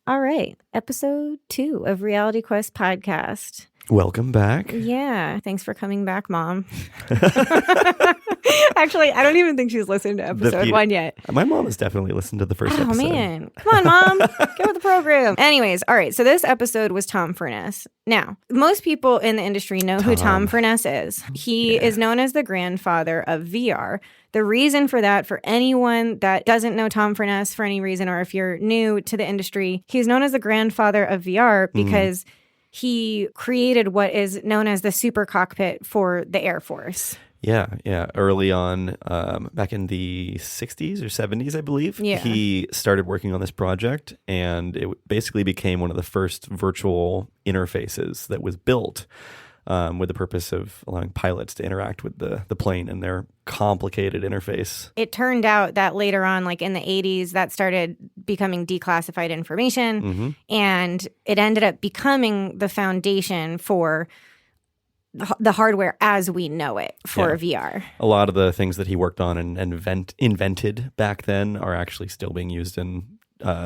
All right. Episode 2 of Reality Quest Podcast. Welcome back. Yeah. Thanks for coming back, Mom. Actually, I don't even think she's listened to episode 1 yet. My mom has definitely listened to the first episode. Oh, man. Come on, Mom. Get with the program. Anyways, all right. So this episode was Tom Furness. Now, most people in the industry know who Tom Furness is. He is known as the grandfather of VR. The reason for that, for anyone that doesn't know Tom Furness for any reason, or if you're new to the industry, he's known as the grandfather of VR because he created what is known as the super cockpit for the Air Force. Yeah. Early on, back in the 60s or 70s, I believe, he started working on this project, and it basically became one of the first virtual interfaces that was built with the purpose of allowing pilots to interact with the plane and their complicated interface. It turned out that later on, like in the 80s, that started becoming declassified information, and it ended up becoming the foundation for the hardware as we know it for VR. A lot of the things that he worked on and invented back then are actually still being used in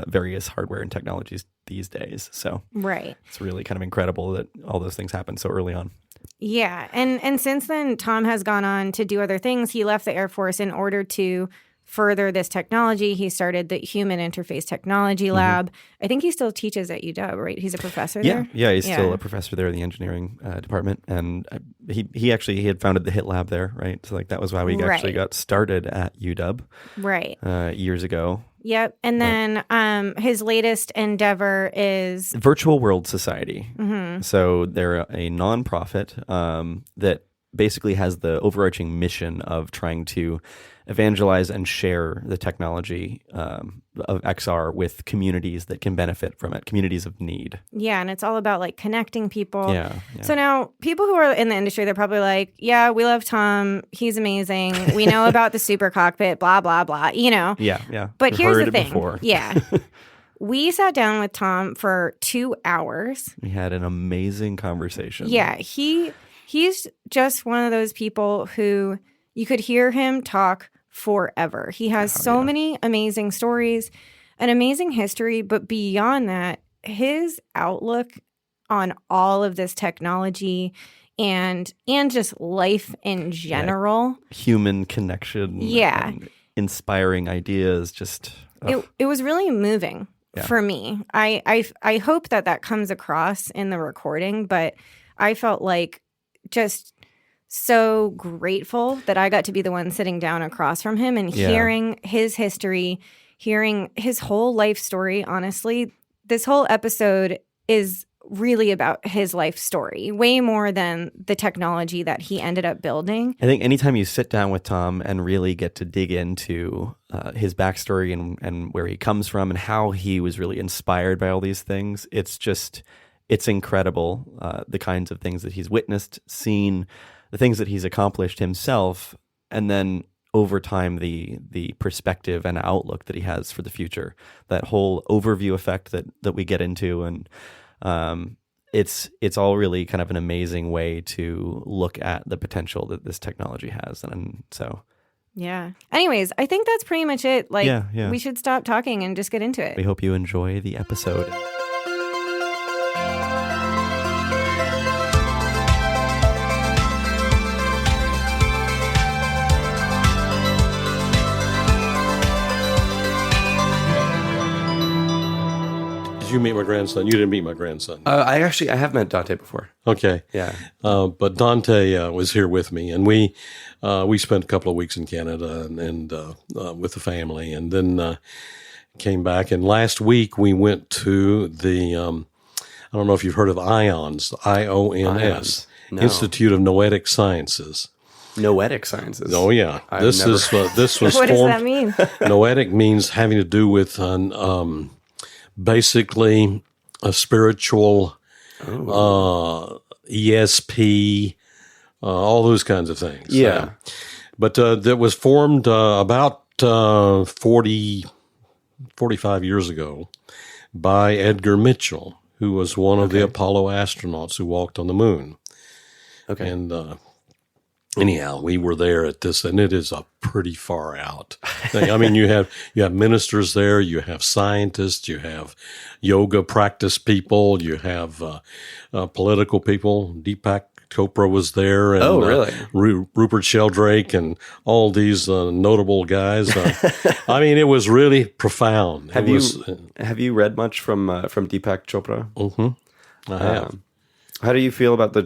various hardware and technologies these days. So it's really kind of incredible that all those things happened so early on. Yeah. And since then, Tom has gone on to do other things. He left the Air Force in order to further this technology. He started the Human Interface Technology Lab. I think he still teaches at UW, right? He's a professor there? Yeah, he's still a professor there in the engineering department. And he had founded the HIT Lab there, right? So like that was why we actually got started at UW years ago. Yep. And then his latest endeavor is Virtual World Society. So they're a nonprofit that basically has the overarching mission of trying to evangelize and share the technology of XR with communities that can benefit from it, communities of need. Yeah, and it's all about like connecting people. Yeah. So now people who are in the industry, they're probably like, yeah, we love Tom. He's amazing. We know about the super cockpit, blah, blah, blah, you know? Yeah. But We've here's heard the thing. Before. Yeah. We sat down with Tom for 2 hours. We had an amazing conversation. Yeah, he's just one of those people who you could hear him talk forever. He has so many amazing stories, an amazing history, but beyond that, his outlook on all of this technology and just life in general. Human connection. Yeah. And inspiring ideas. Just it was really moving for me. I hope that comes across in the recording, but I felt like just so grateful that I got to be the one sitting down across from him and hearing his history, hearing his whole life story. Honestly, this whole episode is really about his life story, way more than the technology that he ended up building. I think anytime you sit down with Tom and really get to dig into his backstory and where he comes from and how he was really inspired by all these things, it's incredible, the kinds of things that he's witnessed, seen, the things that he's accomplished himself, and then over time the perspective and outlook that he has for the future. That whole overview effect that we get into, and it's all really kind of an amazing way to look at the potential that this technology has, and so. Yeah. Anyways, I think that's pretty much it. Like, yeah. We should stop talking and just get into it. We hope you enjoy the episode. Did you meet my grandson? You didn't meet my grandson. I have met Dante before. Okay. Yeah. But Dante was here with me, and we spent a couple of weeks in Canada and with the family, and then came back. And last week we went to the I don't know if you've heard of IONS, IONS, No. Institute of Noetic Sciences. Noetic Sciences. Oh yeah, this was What does that mean? Noetic means having to do with basically a spiritual, ESP, all those kinds of things. Yeah. But that was formed about 45 years ago by Edgar Mitchell, who was one of the Apollo astronauts who walked on the moon. Okay. And anyhow, we were there at this, and it is a pretty far out thing. I mean, you have ministers there, you have scientists, you have yoga practice people, you have political people. Deepak Chopra was there, and really? Rupert Sheldrake, and all these notable guys. I mean, it was really profound. Have you read much from Deepak Chopra? Mm-hmm. I have. How do you feel about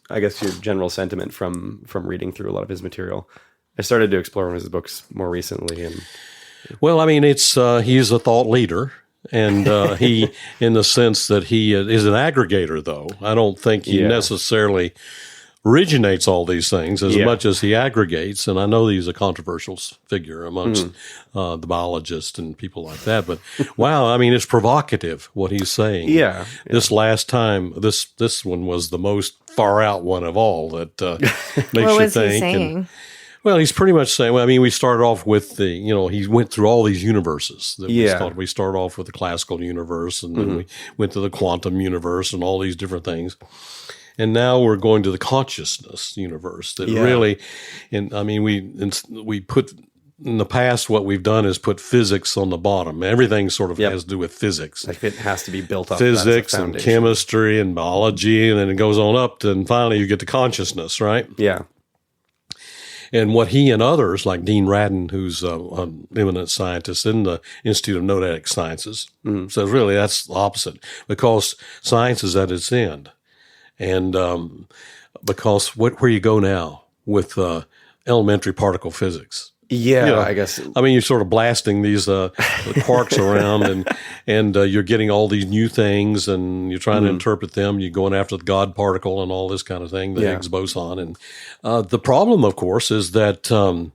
I guess your general sentiment from reading through a lot of his material? I started to explore one of his books more recently, and well, I mean, he's a thought leader, and he, in the sense that he is an aggregator, though. I don't think he necessarily originates all these things as much as he aggregates. And I know he's a controversial figure amongst the biologists and people like that. But wow, I mean, it's provocative what he's saying. Yeah. This last time, this one was the most far out one of all that makes what you was think. He saying? Well, he's pretty much saying, I mean, we started off with he went through all these universes. That we started off with the classical universe, and then we went to the quantum universe and all these different things. And now we're going to the consciousness universe that really, and I mean, we put, in the past, what we've done is put physics on the bottom. Everything sort of has to do with physics. Like it has to be built up. Physics and chemistry and biology, and then it goes on up, and finally you get to consciousness, right? Yeah. And what he and others, like Dean Radin, who's an eminent scientist in the Institute of Noetic Sciences, says really that's the opposite, because science is at its end. And because where you go now with elementary particle physics. Yeah, I guess. I mean, you're sort of blasting these quarks around, and you're getting all these new things, and you're trying to interpret them. You're going after the God particle and all this kind of thing, the Higgs boson. And the problem, of course, is that, and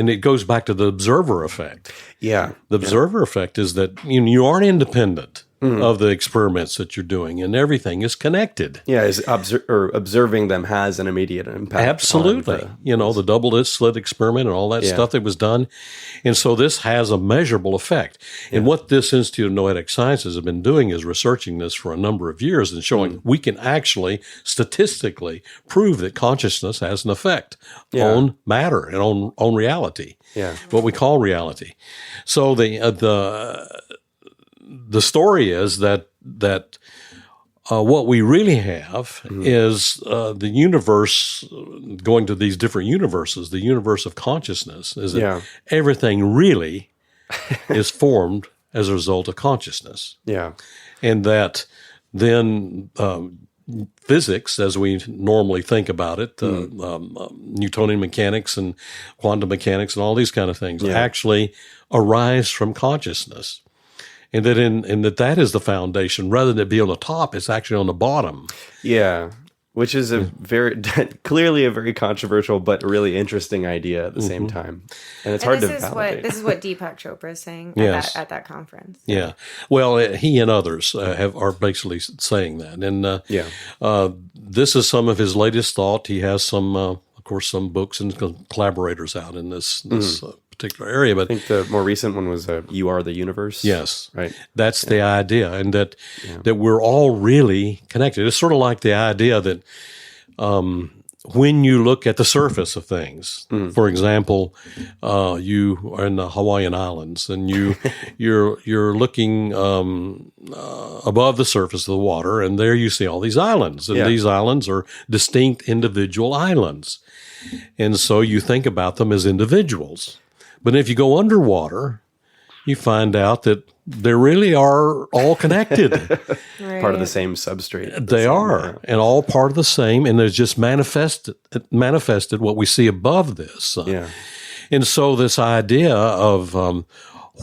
it goes back to the observer effect. Yeah. The observer effect is that you aren't independent of the experiments that you're doing, and everything is connected. Yeah, observing them has an immediate impact. Absolutely. The double slit experiment and all that stuff that was done. And so this has a measurable effect. And what this Institute of Noetic Sciences have been doing is researching this for a number of years and showing we can actually statistically prove that consciousness has an effect on matter and on reality. Yeah. What we call reality. So the story is that what we really have is the universe, going to these different universes, the universe of consciousness, is that everything really is formed as a result of consciousness. Yeah. And that then physics, as we normally think about it, Newtonian mechanics and quantum mechanics and all these kind of things actually arise from consciousness. And that is the foundation. Rather than it be on the top, it's actually on the bottom. Yeah, which is clearly a very controversial but really interesting idea at the same time. And it's hard to validate. This is what Deepak Chopra is saying at that conference. Yeah. Well, he and others are basically saying that. And this is some of his latest thought. He has some, of course, some books and collaborators out in this particular area. But I think the more recent one was You Are the Universe. Yes. Right. That's the idea, and that we're all really connected. It's sort of like the idea that when you look at the surface of things, for example, you are in the Hawaiian Islands, and you're looking above the surface of the water, and there you see all these islands, and these islands are distinct individual islands. And so you think about them as individuals. But if you go underwater, you find out that they really are all connected. Right. Part of the same substrate. They are, and all part of the same, and there's just manifested what we see above this. And so this idea of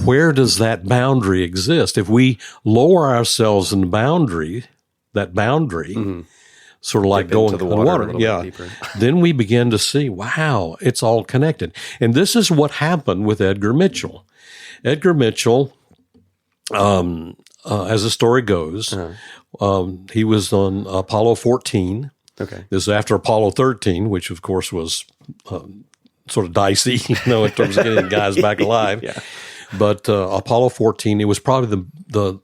where does that boundary exist? If we lower ourselves in that boundary, sort of like going to the water. Then we begin to see, wow, it's all connected. And this is what happened with Edgar Mitchell. Edgar Mitchell, as the story goes, he was on Apollo 14. Okay. This is after Apollo 13, which of course was sort of dicey, in terms of getting guys back alive. But Apollo 14, it was probably the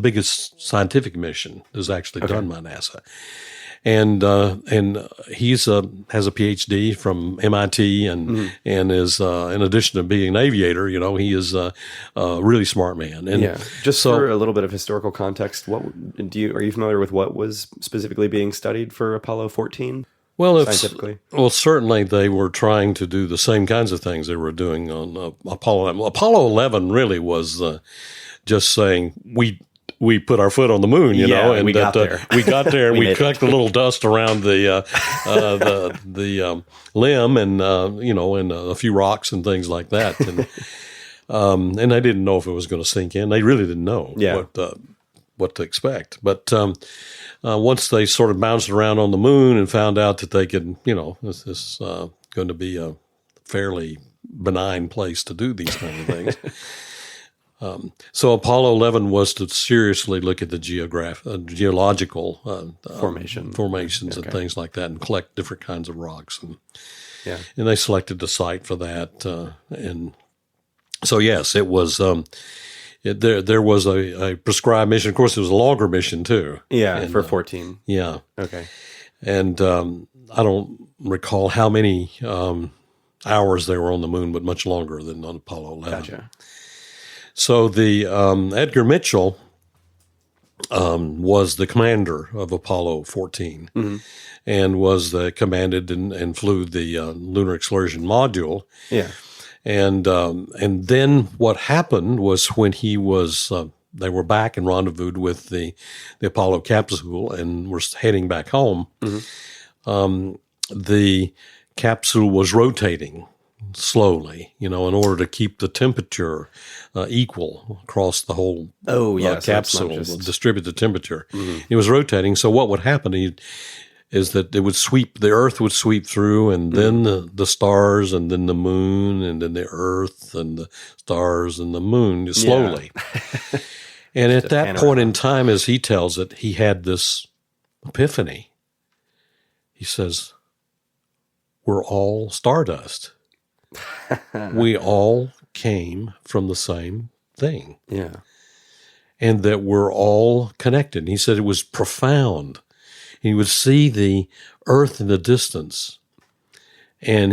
biggest scientific mission that was actually done by NASA. And he's has a PhD from MIT and is in addition to being an aviator, he is a really smart man. And just for a little bit of historical context, are you familiar with what was specifically being studied for Apollo 14? Well, scientifically, certainly they were trying to do the same kinds of things they were doing on Apollo 11. Apollo 11 really was just saying we put our foot on the moon, and we got there. We got there, and we collected a little dust around the limb, and and a few rocks and things like that, and they didn't know if it was going to sink in. They really didn't know what to expect, but. Once they sort of bounced around on the moon and found out that they could, this is going to be a fairly benign place to do these kind of things. So Apollo 11 was to seriously look at the geological formations and things like that, and collect different kinds of rocks. And they selected the site for that. And so, yes, it was. There was a prescribed mission. Of course, it was a longer mission too. Yeah, for 14. Yeah. Okay. And I don't recall how many hours they were on the moon, but much longer than on Apollo 11. Gotcha. So the Edgar Mitchell was the commander of Apollo 14, and was commanded and flew the lunar exploration module. Yeah. And then what happened was when he was, they were back and rendezvoused with the Apollo capsule and were heading back home. The capsule was rotating slowly, in order to keep the temperature equal across the whole capsule, distribute the temperature. It was rotating. So what would happen is that the Earth would sweep through, and then the stars, and then the moon, and then the Earth, and the stars, and the moon, slowly. And at that point in time, as he tells it, he had this epiphany. He says, we're all stardust. We all came from the same thing. Yeah. And that we're all connected. And he said it was profound. He would see the Earth in the distance, and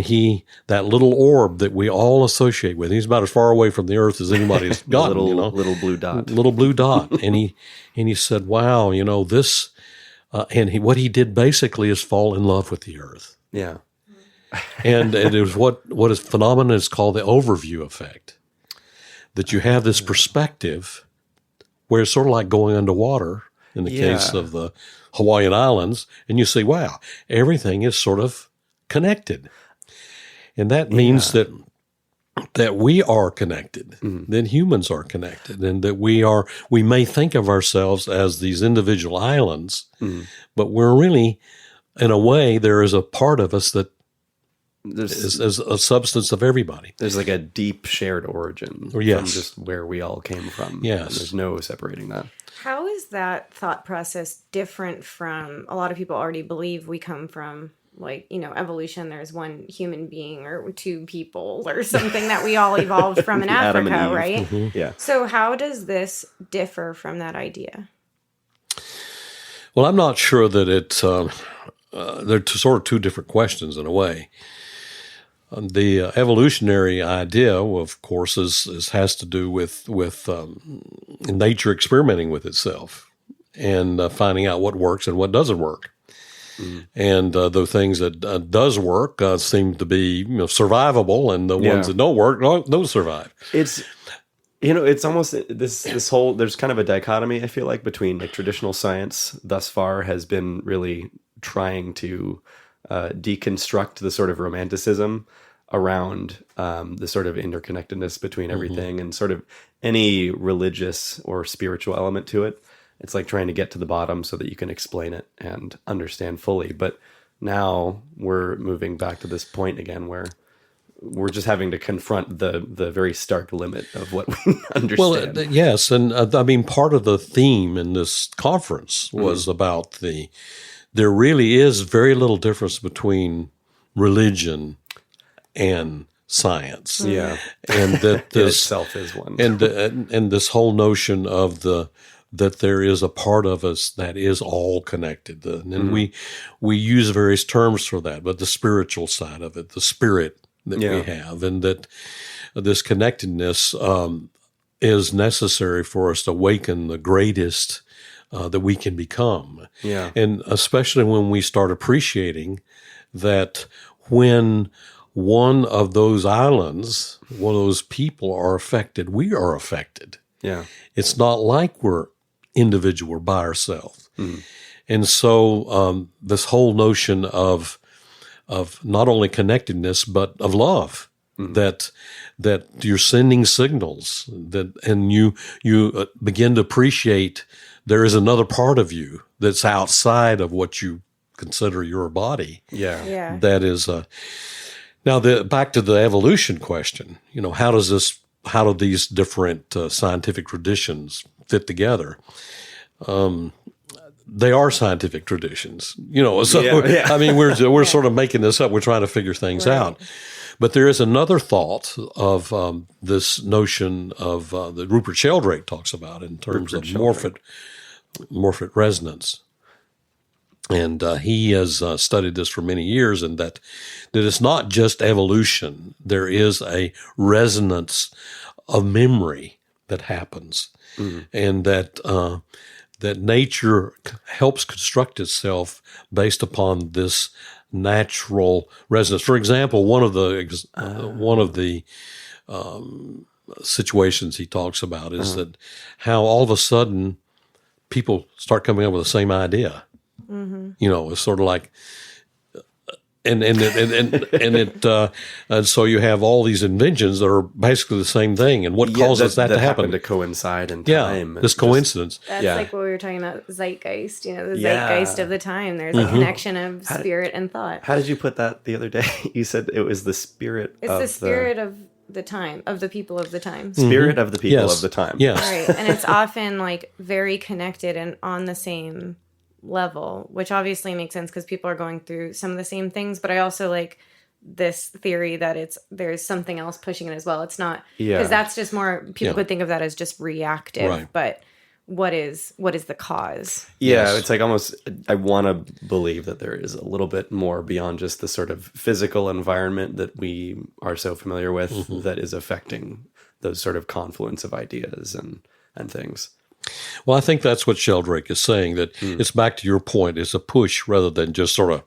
that little orb that we all associate with. He's about as far away from the Earth as anybody's gotten. Little blue dot. Little blue dot, and he said, "Wow, this." And what he did basically is fall in love with the Earth. Yeah, and it was what is phenomenon is called the overview effect. That you have this perspective where it's sort of like going underwater in the case of the Hawaiian Islands, and you say, wow, everything is sort of connected. And that means that we are connected, that humans are connected, and that we may think of ourselves as these individual islands, but we're really, in a way, there is a part of us that is a substance of everybody. There's like a deep shared origin from just where we all came from. Yes. And there's no separating that. How is that thought process different from, a lot of people already believe we come from, evolution, there's one human being or two people or something that we all evolved from in Africa, right? Yeah. So how does this differ from that idea? Well, I'm not sure that they're sort of two different questions in a way. The evolutionary idea, of course, has to do with nature experimenting with itself and finding out what works and what doesn't work. And the things that does work seem to be survivable, and the ones that don't work don't survive. It's almost this whole, there's kind of a dichotomy, I feel like, between traditional science thus far has been really trying to deconstruct the sort of romanticism around the sort of interconnectedness between everything and sort of any religious or spiritual element to it. It's like trying to get to the bottom so that you can explain it and understand fully. But now we're moving back to this point again where we're just having to confront the very stark limit of what we understand. Well, yes. And part of the theme in this conference was about there really is very little difference between religion and science. Yeah. And that this itself is one. And this whole notion of the that there is a part of us that is all connected. And we use various terms for that, but the spiritual side of it, the spirit that we have, and that this connectedness is necessary for us to awaken the greatest that we can become. Yeah. And especially when we start appreciating that when one of those islands, one of those people are affected, we are affected. Yeah. It's not like we're individual, we're by ourselves. And so this whole notion of not only connectedness, but of love, that you're sending signals, and you begin to appreciate there is another part of you that's outside of what you consider your body. Yeah. That is now back to the evolution question. How do these different scientific traditions fit together? They are scientific traditions, so I mean, we're sort of making this up. We're trying to figure things out. But there is another thought of this notion of that Rupert Sheldrake talks about in terms of morphic resonance. And he has studied this for many years, and that it's not just evolution. There is a resonance of memory that happens, and that nature helps construct itself based upon this natural resonance. For example, one of the situations he talks about is that how all of a sudden people start coming up with the same idea. It's sort of like, and so you have all these inventions that are basically the same thing. And what causes that to happen? To coincide in time. Yeah, this coincidence. That's like what we were talking about, zeitgeist. The zeitgeist of the time. There's a connection of spirit and thought. How did you put that the other day? You said it was the spirit. It's the spirit of the time, of the people of the time. Spirit of the people of the time. Yes. Right, and it's often like very connected and on the same level, which obviously makes sense because people are going through some of the same things. But I also like this theory that there's something else pushing it as well. It's not because that's just more people could think of that as just reactive, but what is the cause? Yeah, it's like almost I want to believe that there is a little bit more beyond just the sort of physical environment that we are so familiar with that is affecting those sort of confluence of ideas and things. Well, I think that's what Sheldrake is saying, that it's back to your point, it's a push rather than just sort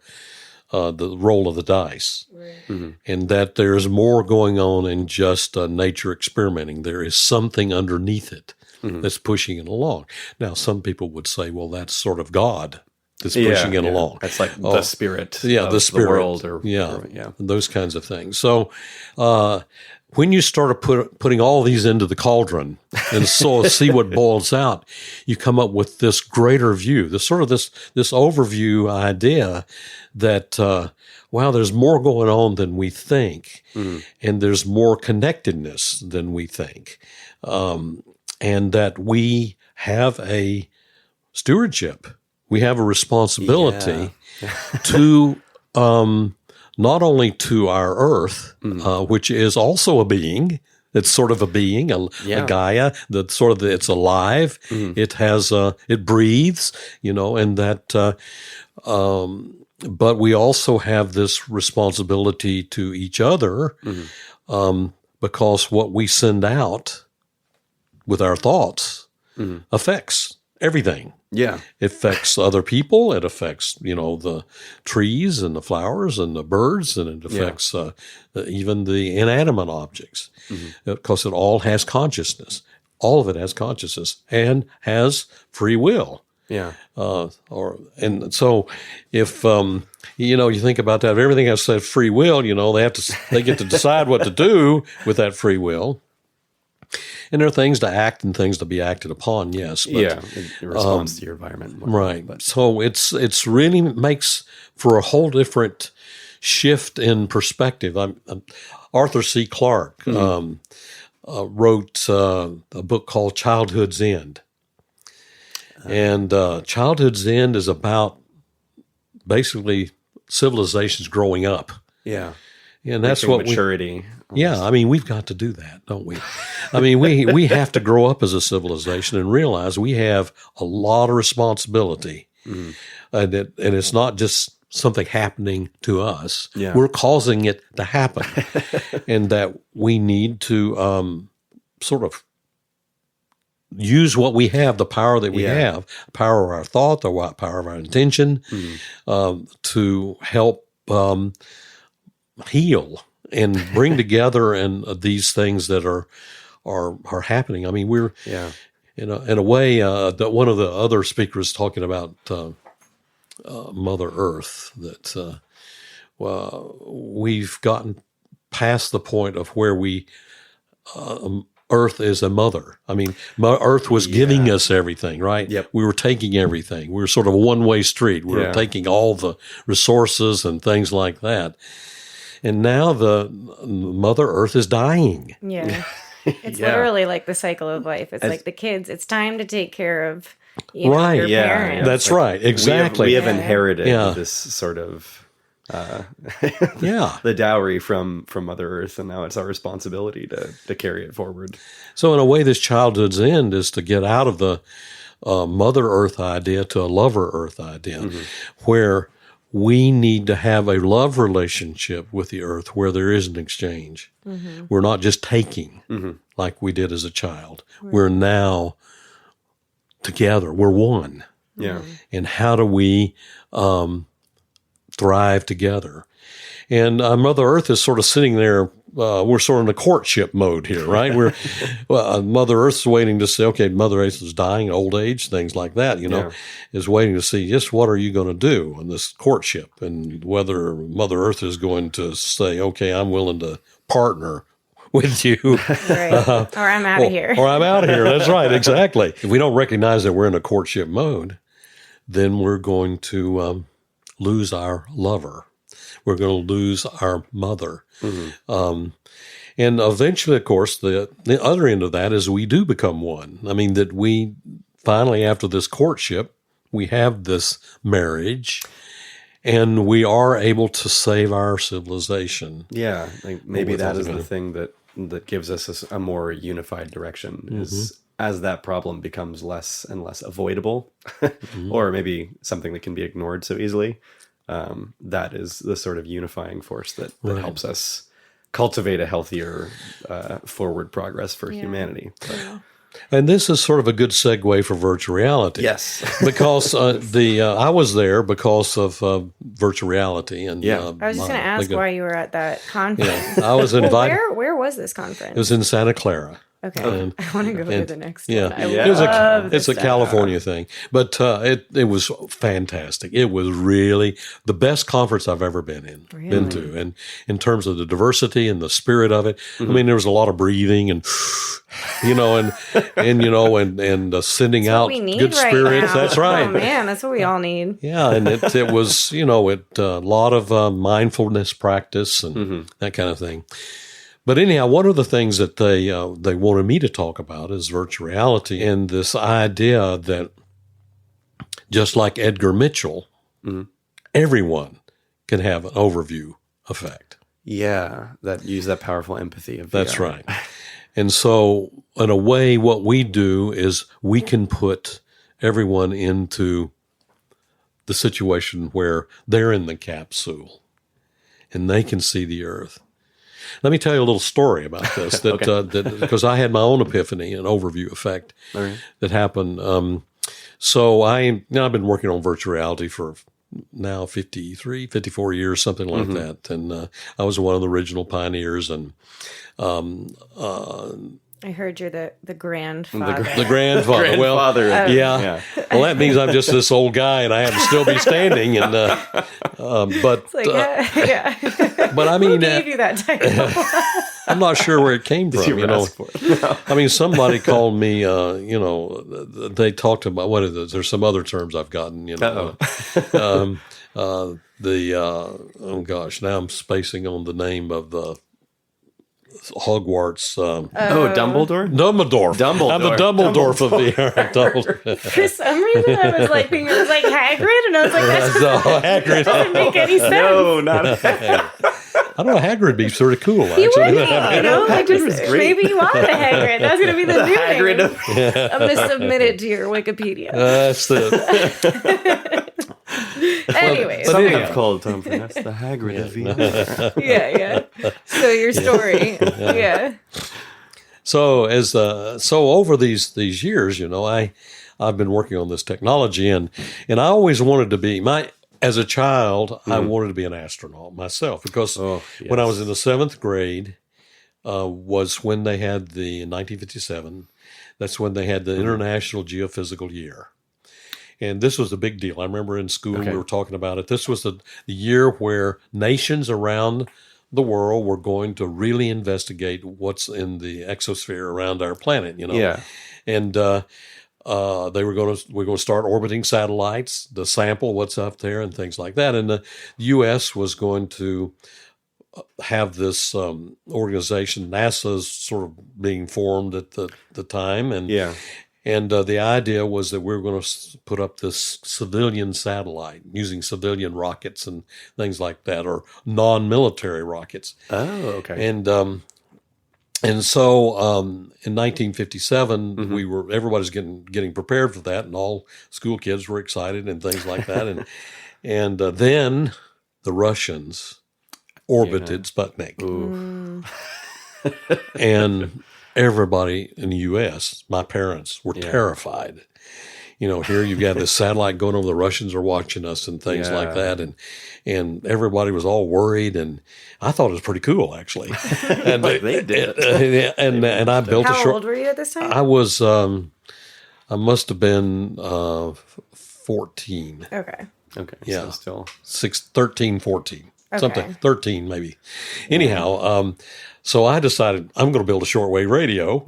of the roll of the dice. Right. And that there's more going on than just nature experimenting. There is something underneath it that's pushing it along. Now, some people would say, well, that's sort of God that's pushing it along. That's like the spirit of the spirit, the world. Or those kinds of things. So when you start putting all these into the cauldron and so see what boils out, you come up with this greater view, this overview idea that, wow, there's more going on than we think, and there's more connectedness than we think, and that we have a stewardship. We have a responsibility to not only to our earth, which is also a being. It's sort of a being, a Gaia. That sort of it's alive. It has it breathes, and that. But we also have this responsibility to each other, because what we send out with our thoughts affects everything. Yeah. It affects other people. It affects, the trees and the flowers and the birds, and it affects even the inanimate objects, because it all has consciousness. All of it has consciousness and has free will. Yeah. And so if, you think about that, if everything has said free will, they get to decide what to do with that free will. And there are things to act and things to be acted upon, yes. But, in response to your environment. Right. But. So it's really makes for a whole different shift in perspective. Arthur C. Clarke wrote a book called Childhood's End. And Childhood's End is about basically civilizations growing up. Yeah. And that's reaching what maturity. Yeah, I mean, we've got to do that, don't we? I mean, we have to grow up as a civilization and realize we have a lot of responsibility, and it's not just something happening to us. Yeah. We're causing it to happen, and that we need to sort of use what we have, the power that we have, the power of our thought, the power of our intention, to help heal and bring together and these things that are happening. I mean, we're in a way that one of the other speakers talking about Mother Earth, that we've gotten past the point of where we Earth is a mother. I mean, Earth was giving us everything, right? Yep. We were taking everything. We were sort of a one-way street. We were taking all the resources and things like that. And now the Mother Earth is dying. Yeah. It's literally like the cycle of life. It's like the kids, it's time to take care of your parents. That's right. Exactly. We have inherited this sort of the dowry from Mother Earth, and now it's our responsibility to carry it forward. So in a way, this childhood's end is to get out of the Mother Earth idea to a Lover Earth idea, where we need to have a love relationship with the earth where there is an exchange. We're not just taking like we did as a child. We're now together. We're one. Yeah. And how do we thrive together? And Mother Earth is sort of sitting there. We're sort of in a courtship mode here, right? We're Mother Earth's waiting to say, okay, Mother Earth is dying, old age, things like that, is waiting to see just what are you going to do in this courtship, and whether Mother Earth is going to say, okay, I'm willing to partner with you. Right. Or I'm out of here. Or I'm out of here. That's right. Exactly. If we don't recognize that we're in a courtship mode, then we're going to lose our lover. We're going to lose our mother. And eventually, of course, the other end of that is we do become one. I mean, that we finally, after this courtship, we have this marriage, and we are able to save our civilization. Yeah, like maybe that is the thing that gives us a more unified direction, is as that problem becomes less and less avoidable, or maybe something that can be ignored so easily. That is the sort of unifying force that helps us cultivate a healthier forward progress for humanity. And this is sort of a good segue for virtual reality. Yes. Because I was there because of virtual reality. And I was just going to ask why you were at that conference. Yeah, I was invited. Where was this conference? It was in Santa Clara. Okay, I want to go to the next one. It's a California thing, but it was fantastic. It was really the best conference I've ever been to, and in terms of the diversity and the spirit of it. I mean, there was a lot of breathing and and sending out good spirits. Now. That's right. Oh man, that's what we all need. Yeah, and it was a lot of mindfulness practice and that kind of thing. But anyhow, one of the things that they wanted me to talk about is virtual reality, and this idea that just like Edgar Mitchell, everyone can have an overview effect. Yeah, use that powerful empathy of VR. That's right. And so, in a way, what we do is we can put everyone into the situation where they're in the capsule and they can see the earth. Let me tell you a little story about this that because I had my own epiphany, an overview effect that happened. So I've been working on virtual reality for now 54 years, something like that. And I was one of the original pioneers. And I heard you're the grandfather. The grandfather. Grandfather. Well, yeah. Well, that means I'm just this old guy, and I have to still be standing. And but it's like, but I mean, who gave you that title? I'm not sure where it came from. Did you ask for it? No. I mean, somebody called me. They talked about what is it? There's some other terms I've gotten. Oh gosh, now I'm spacing on the name of the Hogwarts. Dumbledore? Dumbledore. I'm the Dumbledore of the For some reason, I was like thinking it was like Hagrid, and I was like, that Hagrid doesn't make any sense. No, not I don't know. Hagrid would be sort of cool, actually. You would be, Hagrid was great. maybe you are the Hagrid. That's going to be the new Hagrid name. I'm going to submit it to your Wikipedia. That's it. Anyways. Some have called Tom Furness the Hagrid of VR. Yeah. So your story. Yeah. So so over these years, I've been working on this technology, and I always wanted to be as a child, I wanted to be an astronaut myself, because when I was in the 7th grade, was when they had in 1957, that's when they had the International Geophysical Year. And this was a big deal. I remember in school we were talking about it. This was the year where nations around the world were going to really investigate what's in the exosphere around our planet, Yeah. And we're going to start orbiting satellites to sample what's up there and things like that. And the U.S. was going to have this organization, NASA's sort of being formed at the time, and the idea was that we were going to put up this civilian satellite using civilian rockets and things like that, or non-military rockets. Oh, okay. And so in 1957, everybody's getting prepared for that, and all school kids were excited and things like that. And then the Russians orbited Sputnik. And everybody in the U.S., my parents, were terrified. Here you've got this satellite going over, the Russians are watching us and things like that. And everybody was all worried, and I thought it was pretty cool, actually. And they did. And I built How old were you at this time? I was, I must have been 14. Okay. Yeah. So still 13, 14. Okay. Something, 13 maybe. Anyhow, so I decided I'm going to build a shortwave radio,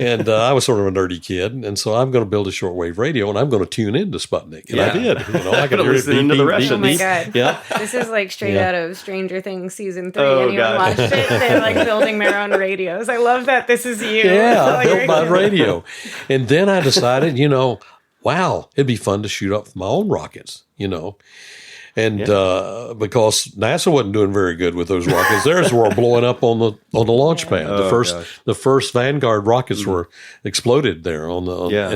and I was sort of a nerdy kid, and so I'm going to build a shortwave radio, and I'm going to tune into Sputnik, and I did. I could listen into the Russians. Oh my God! Yeah, this is like straight out of Stranger Things season 3. Oh, Anyone God. watched it? They're like building their own radios. I love that this is you. yeah. I Like, built my radio, and then I decided, wow, it'd be fun to shoot up my own rockets, And because NASA wasn't doing very good with those rockets, theirs were blowing up on the launch pad. The first Vanguard rockets were exploded there and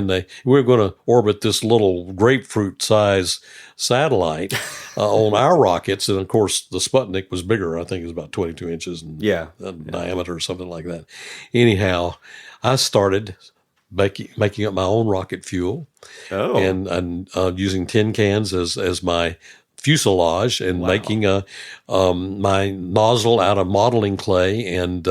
we were going to orbit this little grapefruit size satellite on our rockets, and of course the Sputnik was bigger. I think it was about 22 inches in diameter or something like that. Anyhow, I started making up my own rocket fuel, and using tin cans as my fuselage, and making my nozzle out of modeling clay, and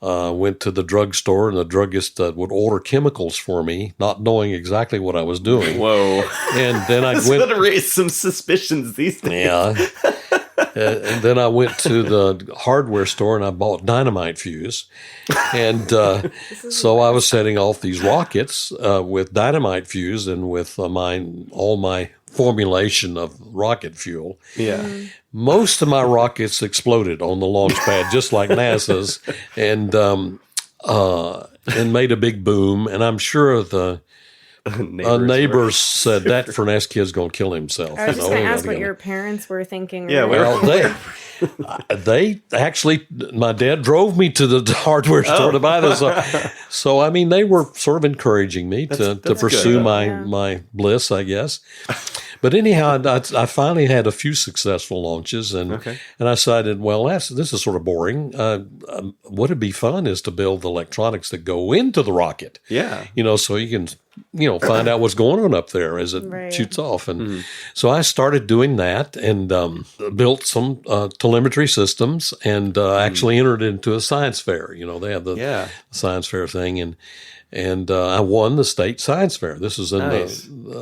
went to the drugstore, and the druggist would order chemicals for me, not knowing exactly what I was doing. Whoa. And then I It's went going to raise some suspicions these days. Yeah. And then I went to the hardware store and I bought dynamite fuse. And so I was setting off these rockets with dynamite fuse and with all my formulation of rocket fuel. Yeah. Most of my rockets exploded on the launch pad, just like NASA's, and made a big boom. And I'm sure the neighbors said that Furness kid's going to kill himself. I was just going to ask what your parents were thinking. Yeah, well, they actually, my dad drove me to the hardware store to buy this. So, I mean, they were sort of encouraging me to pursue my bliss, I guess. But anyhow, I finally had a few successful launches, and I decided, well, this is sort of boring. What'd be fun is to build the electronics that go into the rocket. Yeah. So you can, find out what's going on up there as it shoots off. And so I started doing that, and built some telemetry systems, and actually entered into a science fair. They have the science fair thing, and I won the state science fair. This is I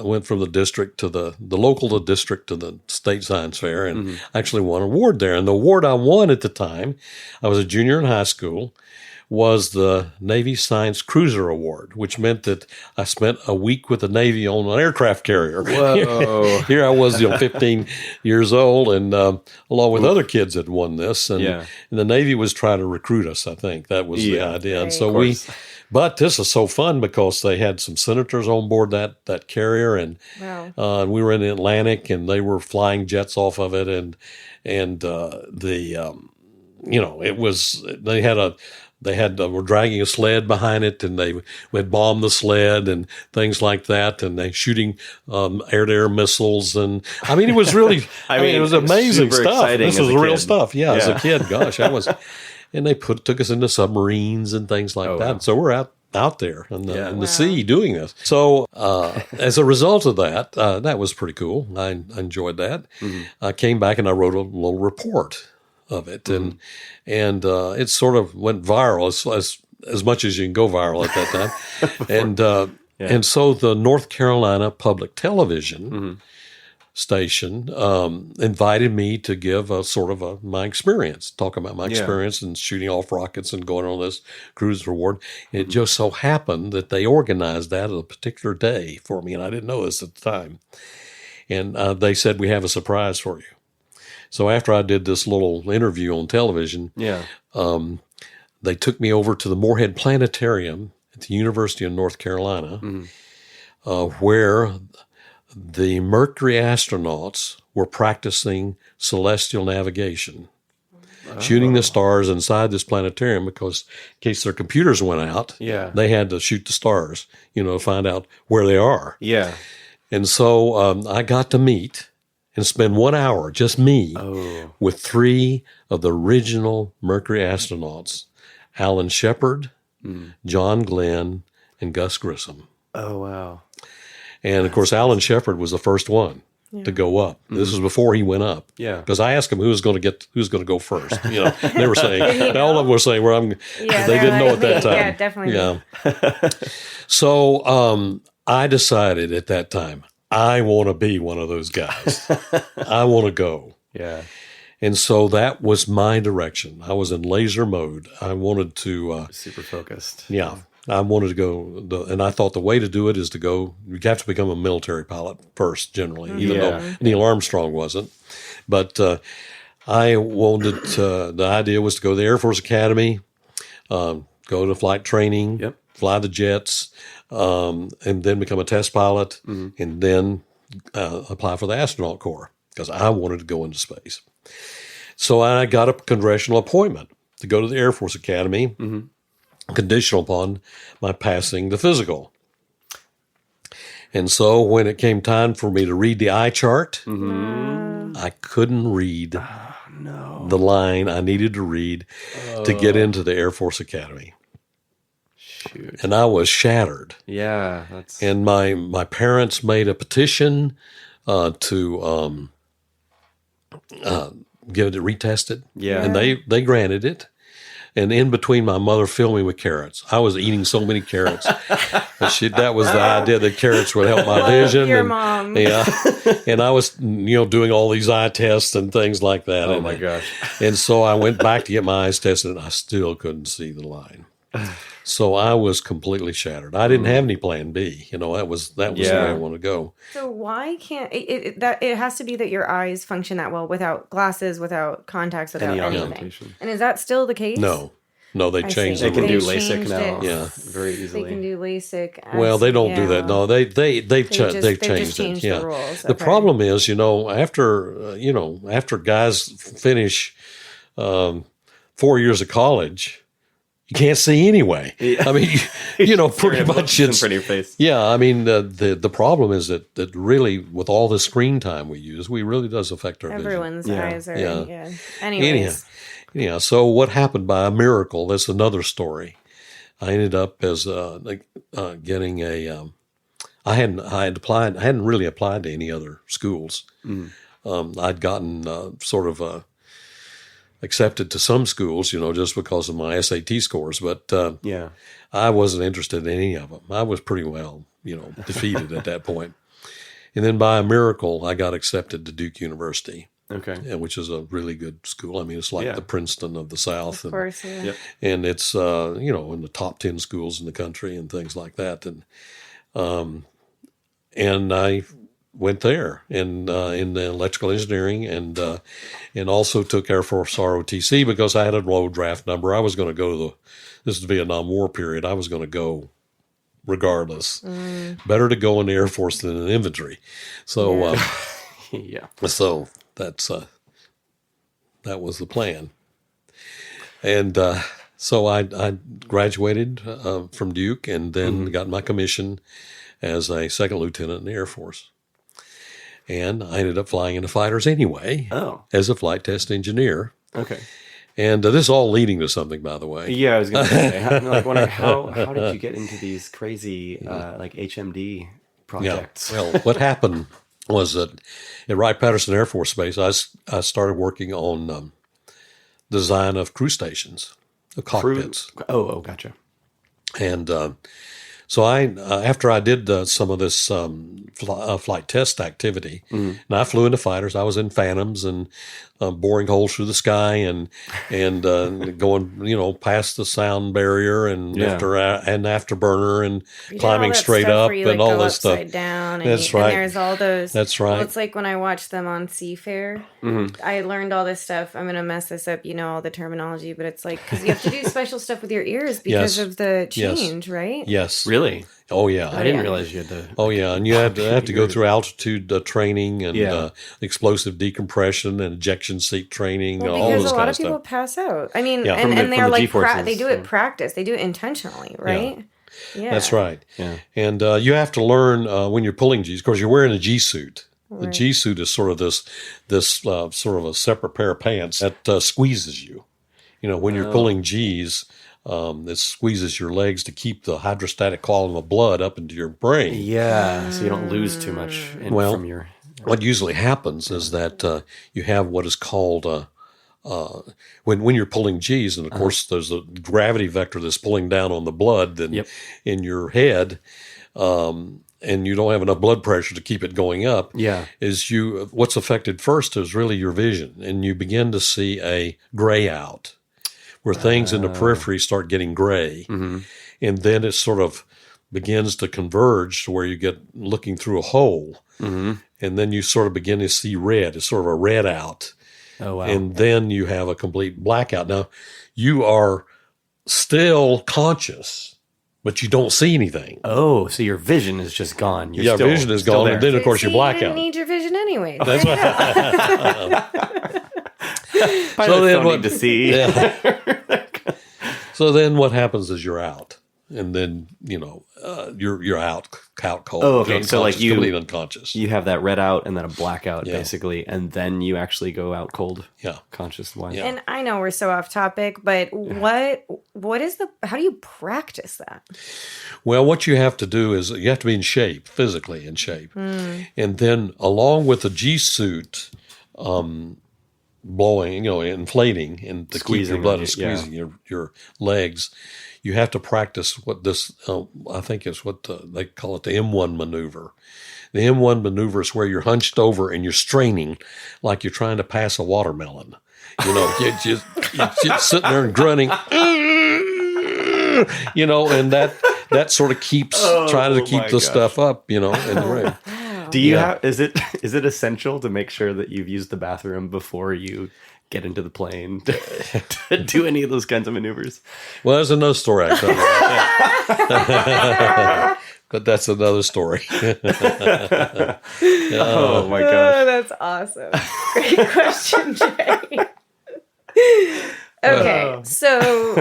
went from the district to the local to district to the state science fair, and actually won an award there. And the award I won at the time, I was a junior in high school, was the Navy Science Cruiser Award, which meant that I spent a week with the Navy on an aircraft carrier. Whoa. Here I was, 15 years old, and along with other kids that won this, and the Navy was trying to recruit us. I think that was the idea, and so But this is so fun because they had some senators on board that carrier, and we were in the Atlantic, and they were flying jets off of it, and it was, were dragging a sled behind it, and they would bomb the sled and things like that, and they shooting air-to-air missiles, and I mean, it was really, it was amazing stuff. This was real stuff, as a kid. Gosh, and they took us into submarines and things like that. Wow. So we're out there in the sea doing this. So as a result of that, that was pretty cool. I enjoyed that. Mm-hmm. I came back and I wrote a little report of it, and it sort of went viral as much as you can go viral at that time. And so the North Carolina Public Television station invited me to give my experience, talk about my experience in shooting off rockets and going on this cruise reward. And it just so happened that they organized that at a particular day for me, and I didn't know this at the time. And they said, "We have a surprise for you." So after I did this little interview on television, they took me over to the Moorhead Planetarium at the University of North Carolina, where the Mercury astronauts were practicing celestial navigation, shooting the stars inside this planetarium because in case their computers went out, they had to shoot the stars, to find out where they are. Yeah. And so I got to meet and spend 1 hour, just me, with 3 of the original Mercury astronauts, Alan Shepard, John Glenn, and Gus Grissom. Oh, wow. And, of course, Alan Shepard was the first one to go up. This was before he went up. Yeah. Because I asked him who's going to go first. They were saying, all of them were saying, they didn't know at that time. Yeah, definitely. Yeah. So I decided at that time, I want to be one of those guys. I want to go. Yeah. And so that was my direction. I was in laser mode. I wanted to... super focused. Yeah. I wanted to go, and I thought the way to do it is to go, you have to become a military pilot first, generally, even though Neil Armstrong wasn't. But I wanted the idea was to go to the Air Force Academy, go to flight training, fly the jets, and then become a test pilot, and then apply for the astronaut corps because I wanted to go into space. So I got a congressional appointment to go to the Air Force Academy, conditional upon my passing the physical. And so when it came time for me to read the eye chart, I couldn't read the line I needed to read to get into the Air Force Academy. Shoot. And I was shattered. Yeah. And my parents made a petition to get it retested. Yeah. And they granted it. And in between, my mother filled me with carrots. I was eating so many carrots. That was the idea that carrots would help my vision. Your mom. Yeah. And I was, doing all these eye tests and things like that. Oh, my gosh. And so I went back to get my eyes tested, and I still couldn't see the line. So I was completely shattered. I didn't have any plan B. That was the way I wanted to go. So why can't it has to be that your eyes function that well without glasses, without contacts, without anything. And is that still the case? No, they changed it. They can do They LASIK now. it. Yeah, very easily. They can do LASIK. Well, they don't do that. No, they've changed it. The rules. The problem is, after guys finish 4 years of college, you can't see anyway. Yeah. I mean, pretty much it's in front of your face. Yeah, I mean, the problem is that really with all the screen time we use, we really does affect our Everyone's vision. eyes are Anyways. Anyhow, so what happened by a miracle? That's another story. I ended up as getting a. I hadn't really applied to any other schools. I'd gotten sort of accepted to some schools, just because of my SAT scores. But I wasn't interested in any of them. I was pretty well, defeated at that point. And then by a miracle, I got accepted to Duke University. Okay. Which is a really good school. I mean, it's like the Princeton of the South. Of course, yeah. Yep. And it's, in the top 10 schools in the country and things like that. And I went there in the electrical engineering and also took Air Force ROTC because I had a low draft number. I was going to go to this is the Vietnam War period. I was going to go regardless. Better to go in the Air Force than in infantry. So, yeah. So that was the plan. And so I graduated from Duke and then got my commission as a second lieutenant in the Air Force. And I ended up flying into fighters anyway as a flight test engineer. Okay. And this is all leading to something, by the way. Yeah, I was going to say, wondering how did you get into these crazy like HMD projects? Yeah. Well, what happened was that at Wright-Patterson Air Force Base, I started working on design of crew stations, cockpits. Gotcha. And so after I did some of this flight test activity, and I flew into fighters. I was in Phantoms and boring holes through the sky and going past the sound barrier and afterburner and climbing straight up where you, and all this upside stuff. Down and That's right. And there's all those. That's right. Well, it's like when I watched them on Seafair. I learned all this stuff. I'm gonna mess this up. All the terminology, but it's like because you have to do special stuff with your ears because of the change, right? Yes. Really? Oh yeah. I didn't realize you had to. Oh yeah, and you have to go through altitude training and explosive decompression and ejection seat training. Well, all because this a kind lot of of people stuff. pass out. I mean, Yeah. and they're like G-forces, they do it practice. They do it intentionally, right? Yeah. That's right. Yeah. And you have to learn when you're pulling G's. Of course, you're wearing a G suit. The Right. G suit is sort of this sort of a separate pair of pants that squeezes you. When you're pulling G's, it squeezes your legs to keep the hydrostatic column of blood up into your brain. Yeah, so you don't lose too much from your. What usually happens is that you have what is called when you're pulling G's, and of course there's a gravity vector that's pulling down on the blood in your head, and you don't have enough blood pressure to keep it going up. Yeah, what's affected first is really your vision, and you begin to see a gray out, where things in the periphery start getting gray, and then it sort of begins to converge to where you get looking through a hole, and then you sort of begin to see red. It's sort of a red out. Oh, wow. And then you have a complete blackout. Now, you are still conscious, but you don't see anything. Oh, so your vision is just gone. Your vision is gone, and then, of course, you're blackout. You didn't need your vision anyway. That's what. So then what to see? Yeah. So then what happens is you're out. And then, you're out cold. Oh, okay. So like completely unconscious. You have that red out and then a blackout, basically, and then you actually go out cold. Yeah. Conscious-wise. Yeah. And I know we're so off topic, but how do you practice that? Well, what you have to do is you have to be in shape, physically in shape. And then along with the G suit, blowing, inflating and to keep your blood and squeezing your legs, you have to practice what this, I think is what they call it the M1 maneuver. The M1 maneuver is where you're hunched over and you're straining like you're trying to pass a watermelon. You're just sitting there and grunting, and that sort of keeps trying to keep the stuff up, in the ring. Do you have? Is it essential to make sure that you've used the bathroom before you get into the plane to do any of those kinds of maneuvers? Well, there's another story I tell you. But that's another story. Oh my gosh, that's awesome! Great question, Jay. Okay, so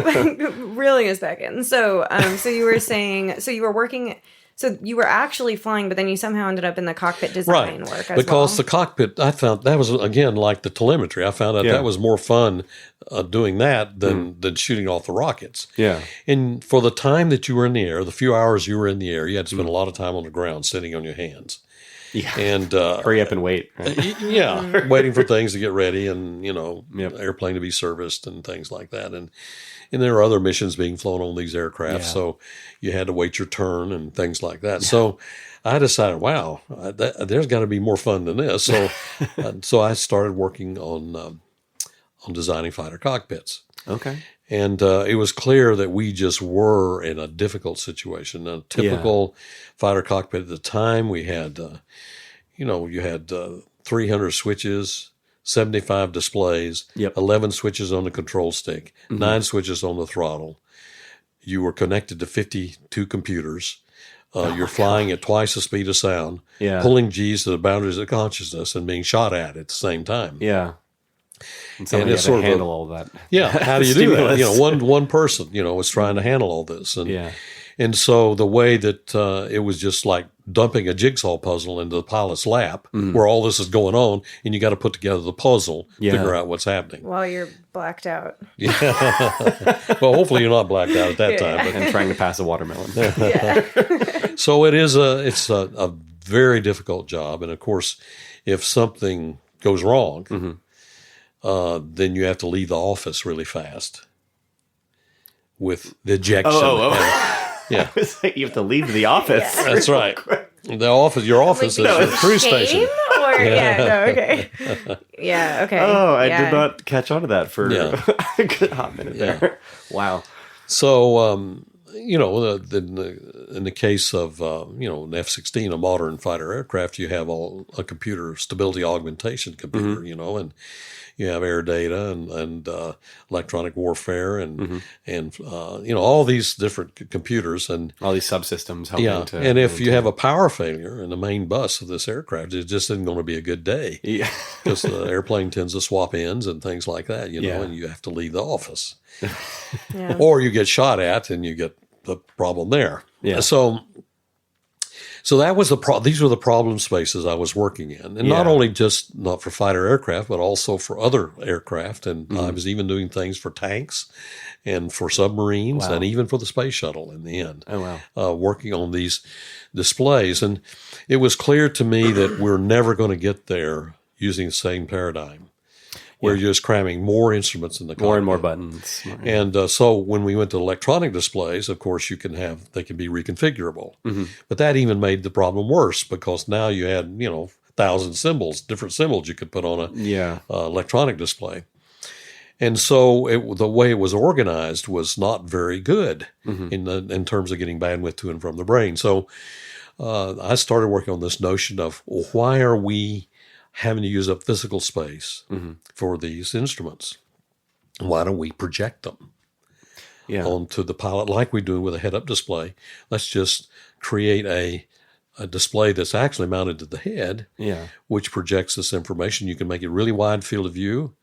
reeling us back in. So you were saying, so you were working. So you were actually flying, but then you somehow ended up in the cockpit design work as because the cockpit, I found that was, again, like the telemetry. I found out that was more fun doing that than shooting off the rockets. Yeah. And for the time that you were in the air, the few hours you were in the air, you had to spend a lot of time on the ground sitting on your hands. Yeah. And hurry up and wait. Right? Waiting for things to get ready and, airplane to be serviced and things like that. And there are other missions being flown on these aircraft, so you had to wait your turn and things like that. Yeah. So I decided, wow, there's got to be more fun than this. So so I started working on designing fighter cockpits. Okay. And it was clear that we just were in a difficult situation. A typical fighter cockpit at the time, we had, you had 300 switches, 75 displays, 11 switches on the control stick, 9 switches on the throttle. You were connected to 52 computers. You're flying at twice the speed of sound, pulling G's to the boundaries of consciousness and being shot at the same time. Yeah. And somebody it's had to sort of handle all that. Yeah, how do you do that? Stimulus. One person, was trying to handle all this, and so the way that it was just like dumping a jigsaw puzzle into the pilot's lap, where all this is going on, and you got to put together the puzzle, figure out what's happening. While you're blacked out. Well, hopefully you're not blacked out at that time. But. And trying to pass a watermelon. So it's a very difficult job, and of course, if something goes wrong, then you have to leave the office really fast with the ejection. Yeah, It's like you have to leave the office. that's right. Your office is your cruise station. Or, okay. Yeah, okay. Oh, I did not catch on to that for a good hot minute there. Wow. So, in the case of, an F-16, a modern fighter aircraft, you have a computer stability augmentation computer, and you have air data and electronic warfare and all these different computers and all these subsystems helping to. And if you have a power failure in the main bus of this aircraft, it just isn't going to be a good day. Yeah, because the airplane tends to swap ends and things like that. And you have to leave the office, or you get shot at and you get the problem there. Yeah. So that was these were the problem spaces I was working in. And not only not for fighter aircraft, but also for other aircraft. And I was even doing things for tanks and for submarines and even for the space shuttle in the end. Oh, wow. Working on these displays. And it was clear to me that we're never going to get there using the same paradigm. Where you're just cramming more instruments in the cockpit. More and more buttons. And so when we went to electronic displays, of course, they can be reconfigurable. But that even made the problem worse because now you had, 1,000 symbols, different symbols you could put on a electronic display. And so the way it was organized was not very good in terms of getting bandwidth to and from the brain. So I started working on this notion of, well, why are we having to use up physical space for these instruments? Why don't we project them onto the pilot like we do with a head-up display? Let's just create a display that's actually mounted to the head, which projects this information. You can make it really wide field of view,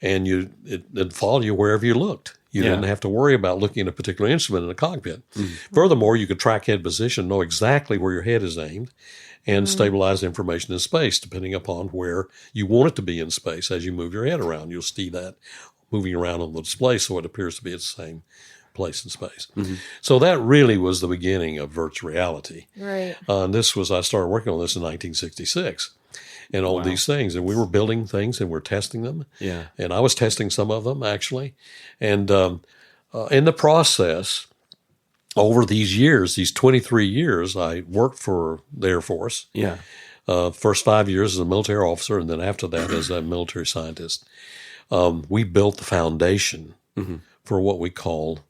and it'd follow you wherever you looked. You didn't have to worry about looking at a particular instrument in a cockpit. Furthermore, you could track head position, know exactly where your head is aimed, and stabilize information in space, depending upon where you want it to be in space. As you move your head around, you'll see that moving around on the display, so it appears to be at the same place in space. So that really was the beginning of virtual reality. Right. And I started working on this in 1966, and all these things. And we were building things and we're testing them. Yeah. And I was testing some of them, actually. And in the process, over these years, these 23 years, I worked for the Air Force. Yeah. First 5 years as a military officer, and then after that as a military scientist. We built the foundation for what we call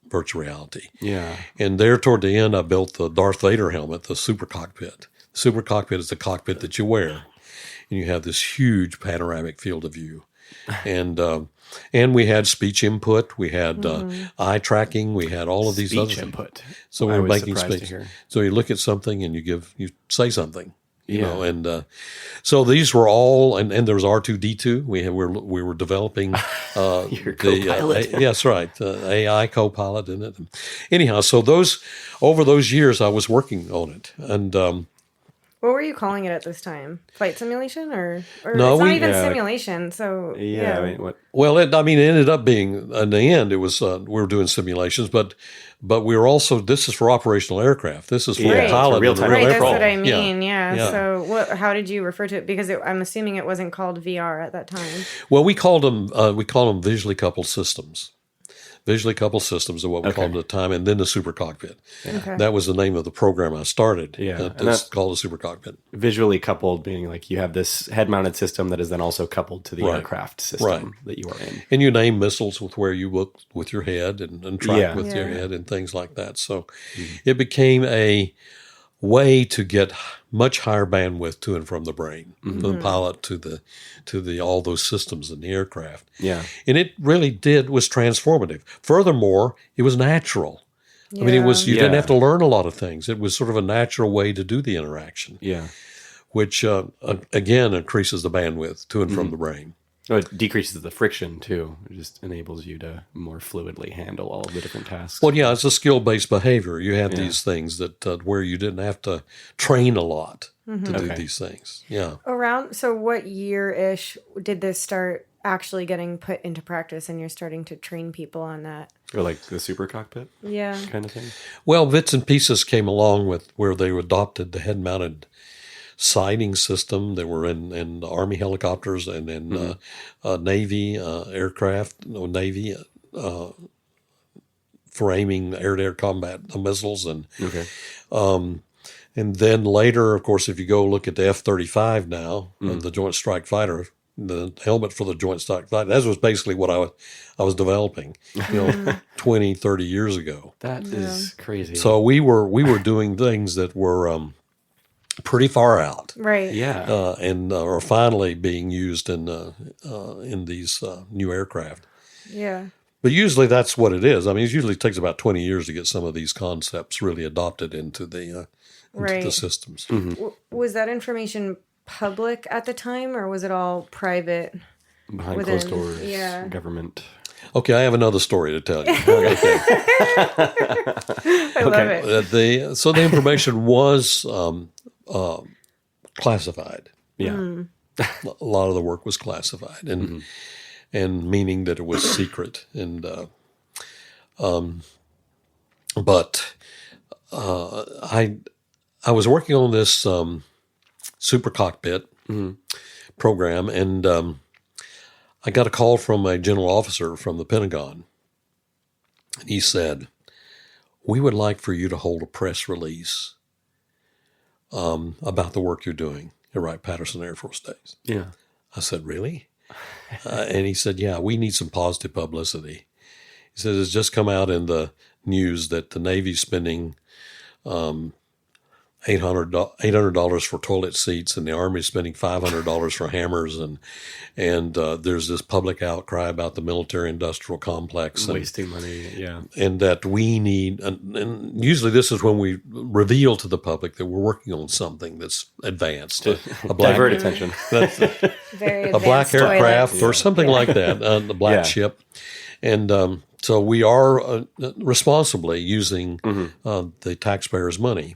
virtual reality. Yeah. And there toward the end, I built the Darth Vader helmet, the super cockpit. The super cockpit is the cockpit that you wear. And you have this huge panoramic field of view. And we had speech input, we had eye tracking, we had all of these other things. Input. So we were making speech. So you look at something and you say something, you know. And so these were all, and there was R2D2. We were developing your co-pilot. Yes, right, AI co-pilot in it. Anyhow, so over those years, I was working on it, and. What were you calling it at this time? Flight simulation, or no? It's not even simulation. So I mean, what? Well, it ended up being in the end. It was we were doing simulations, but we were also. This is for operational aircraft. This is for a pilot. Real-time control. That's what I mean. Yeah. So how did you refer to it? Because I'm assuming it wasn't called VR at that time. Well, we called them visually coupled systems. Visually coupled systems are what we called them at the time, and then the super cockpit. Yeah. Okay. That was the name of the program I started. Yeah, that's called the super cockpit. Visually coupled, meaning like you have this head-mounted system that is then also coupled to the aircraft system that you are in. And you name missiles with where you look with your head and track with your head and things like that. So it became a way to get much higher bandwidth to and from the brain, from the pilot to the all those systems in the aircraft. Yeah, and it really was transformative. Furthermore, it was natural. Yeah. I mean, it was you didn't have to learn a lot of things. It was sort of a natural way to do the interaction. Yeah, which again increases the bandwidth to and from the brain. Oh, it decreases the friction too. It just enables you to more fluidly handle all of the different tasks. Well, yeah, it's a skill-based behavior. You have these things that where you didn't have to train a lot to do these things. Yeah. So what year-ish did this start actually getting put into practice and you're starting to train people on that? Or like the super cockpit kind of thing? Well, bits and pieces came along with where they adopted the head-mounted sighting system. They were in Army helicopters and in Navy aircraft, Navy for aiming air-to-air combat missiles. And and then later, of course, if you go look at the F-35 now, the Joint Strike Fighter, the helmet for the Joint Strike Fighter, that was basically what I was developing, 20, 30 years ago. That is crazy. So we were doing things that were pretty far out, right? Yeah, and are finally being used in these new aircraft. Yeah. But usually that's what it is. I mean, it usually takes about 20 years to get some of these concepts really adopted into the systems. Was that information public at the time, or was it all private? Behind closed doors, government. Okay, I have another story to tell you. I love it. So the information was classified. Yeah. A lot of the work was classified, and meaning that it was secret. And but I was working on this super cockpit program, and I got a call from a general officer from the Pentagon. And he said, "We would like for you to hold a press release about the work you're doing at Wright-Patterson Air Force Base." Yeah. I said, "Really?" And he said, "Yeah, we need some positive publicity." He says, "It's just come out in the news that the Navy's spending $800 for toilet seats, and the Army's spending $500 for hammers, and there's this public outcry about the military-industrial complex, wasting money, and that we need." And usually, this is when we reveal to the public that we're working on something that's advanced, divert attention, a black aircraft or something like that, the black ship, and so we are responsibly using the taxpayers' money.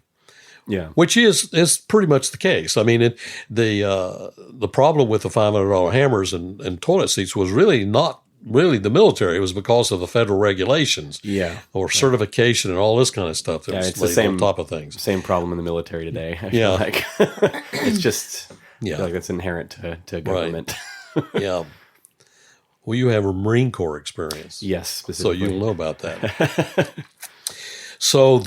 Yeah, which is pretty much the case. I mean, the problem with the $500 hammers and toilet seats was really not really the military. It was because of the federal regulations, or certification and all this kind of stuff that was laid on top of things. Same problem in the military today. I feel like it's just I feel like that's inherent to government. Right. Well, you have a Marine Corps experience, yes, specifically. So you'll know about that. So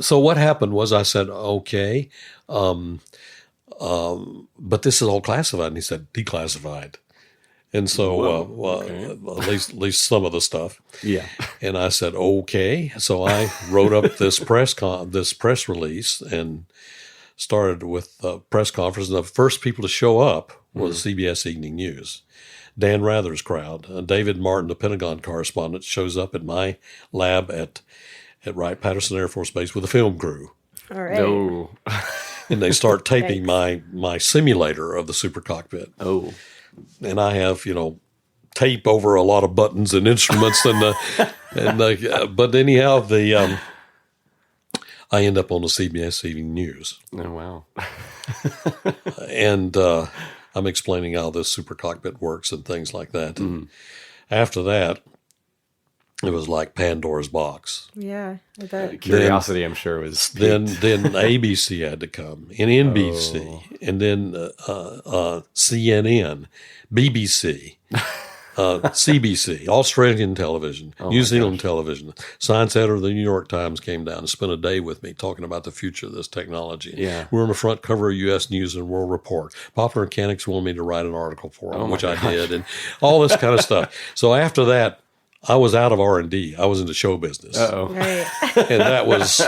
So what happened was I said, okay, but this is all classified. And he said, declassified. And so at least some of the stuff. Yeah. And I said, okay. So I wrote up this press release and started with a press conference. And the first people to show up was CBS Evening News. Dan Rather's crowd. David Martin, the Pentagon correspondent, shows up at my lab at Wright-Patterson Air Force Base with a film crew. All right. No. And they start taping my simulator of the super cockpit. Oh. And I have, tape over a lot of buttons and instruments but anyhow, I end up on the CBS Evening News. Oh, wow. And I'm explaining how this super cockpit works and things like that. And after that, it was like Pandora's box. Yeah. Curiosity, I'm sure, was then ABC had to come, and NBC, and then CNN, BBC, CBC, Australian television, New Zealand television. Science editor of the New York Times came down and spent a day with me talking about the future of this technology. Yeah. We're on the front cover of U.S. News and World Report. Popular Mechanics wanted me to write an article for them, which I did, and all this kind of stuff. So after that, I was out of R&D. I was into show business. Uh-oh. Right. And that was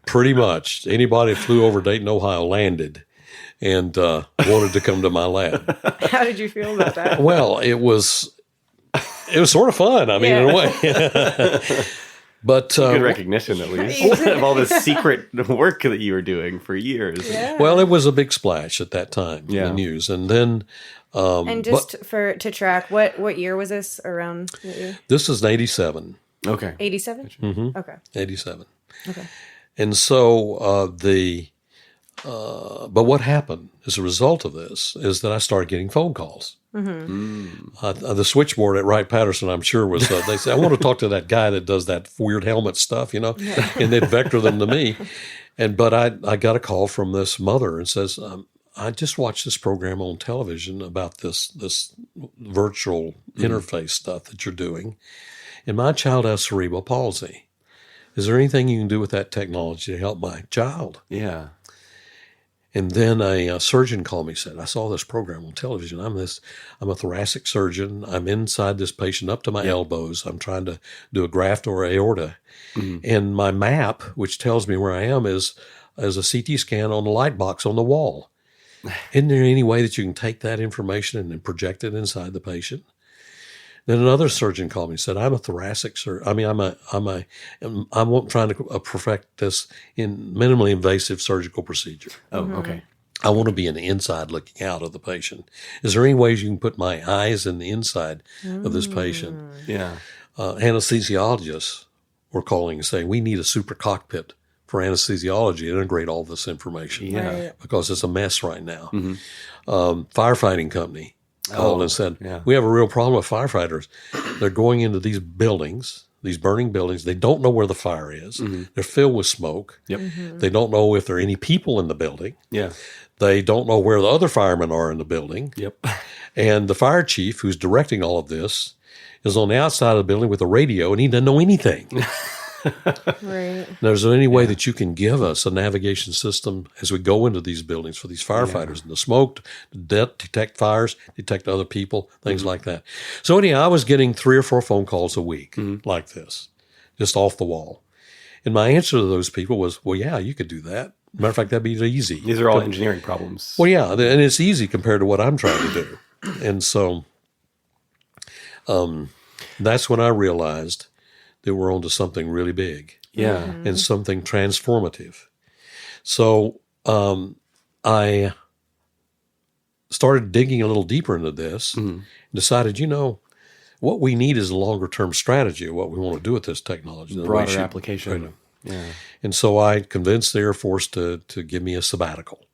pretty much anybody that flew over Dayton, Ohio landed and wanted to come to my lab. How did you feel about that? Well, it was sort of fun. I mean, in a way. But good recognition, at least, of all this secret work that you were doing for years. Yeah. Well, it was a big splash at that time in Yeah. the news. And then And just to track, what year was this around? What year? This is 87. Okay. 87? Mm-hmm. Okay. 87. Okay. And so but what happened as a result of this is that I started getting phone calls. The switchboard at Wright-Patterson, I'm sure, was, they said, I want to talk to that guy that does that weird helmet stuff, and they'd vector them to me. But I got a call from this mother and says, I just watched this program on television about this virtual interface stuff that you're doing, and my child has cerebral palsy. Is there anything you can do with that technology to help my child? Yeah. And then a surgeon called me and said, I saw this program on television. I'm a thoracic surgeon. I'm inside this patient up to my elbows. I'm trying to do a graft or aorta. And my map, which tells me where I am, is a CT scan on the light box on the wall. Isn't there any way that you can take that information and then project it inside the patient? Then another surgeon called me and said, I'm a thoracic surgeon. I'm trying to perfect this in minimally invasive surgical procedure. Oh, okay. I want to be an inside looking out of the patient. Is there any ways you can put my eyes in the inside of this patient? Yeah. Anesthesiologists were calling and saying, we need a super cockpit for anesthesiology to integrate all this information. Yeah. Because it's a mess right now. Firefighting company called and said, we have a real problem with firefighters. They're going into these buildings, these burning buildings. They don't know where the fire is. They're filled with smoke. Yep. They don't know if there are any people in the building. Yeah. They don't know where the other firemen are in the building. Yep. And the fire chief who's directing all of this is on the outside of the building with a radio, and he doesn't know anything. Right. Now, is there any way that you can give us a navigation system as we go into these buildings for these firefighters and the smoke, to detect fires, detect other people, things like that? So anyhow, I was getting 3 or 4 phone calls a week like this, just off the wall. And my answer to those people was, well, yeah, you could do that. Matter of fact, that'd be easy. These are all engineering problems. Well, yeah, and it's easy compared to what I'm trying to do. And so that's when I realized that we're onto something really big. Yeah. And something transformative. So I started digging a little deeper into this and decided, what we need is a longer term strategy of what we want to do with this technology. Broader application. Yeah. And so I convinced the Air Force to give me a sabbatical.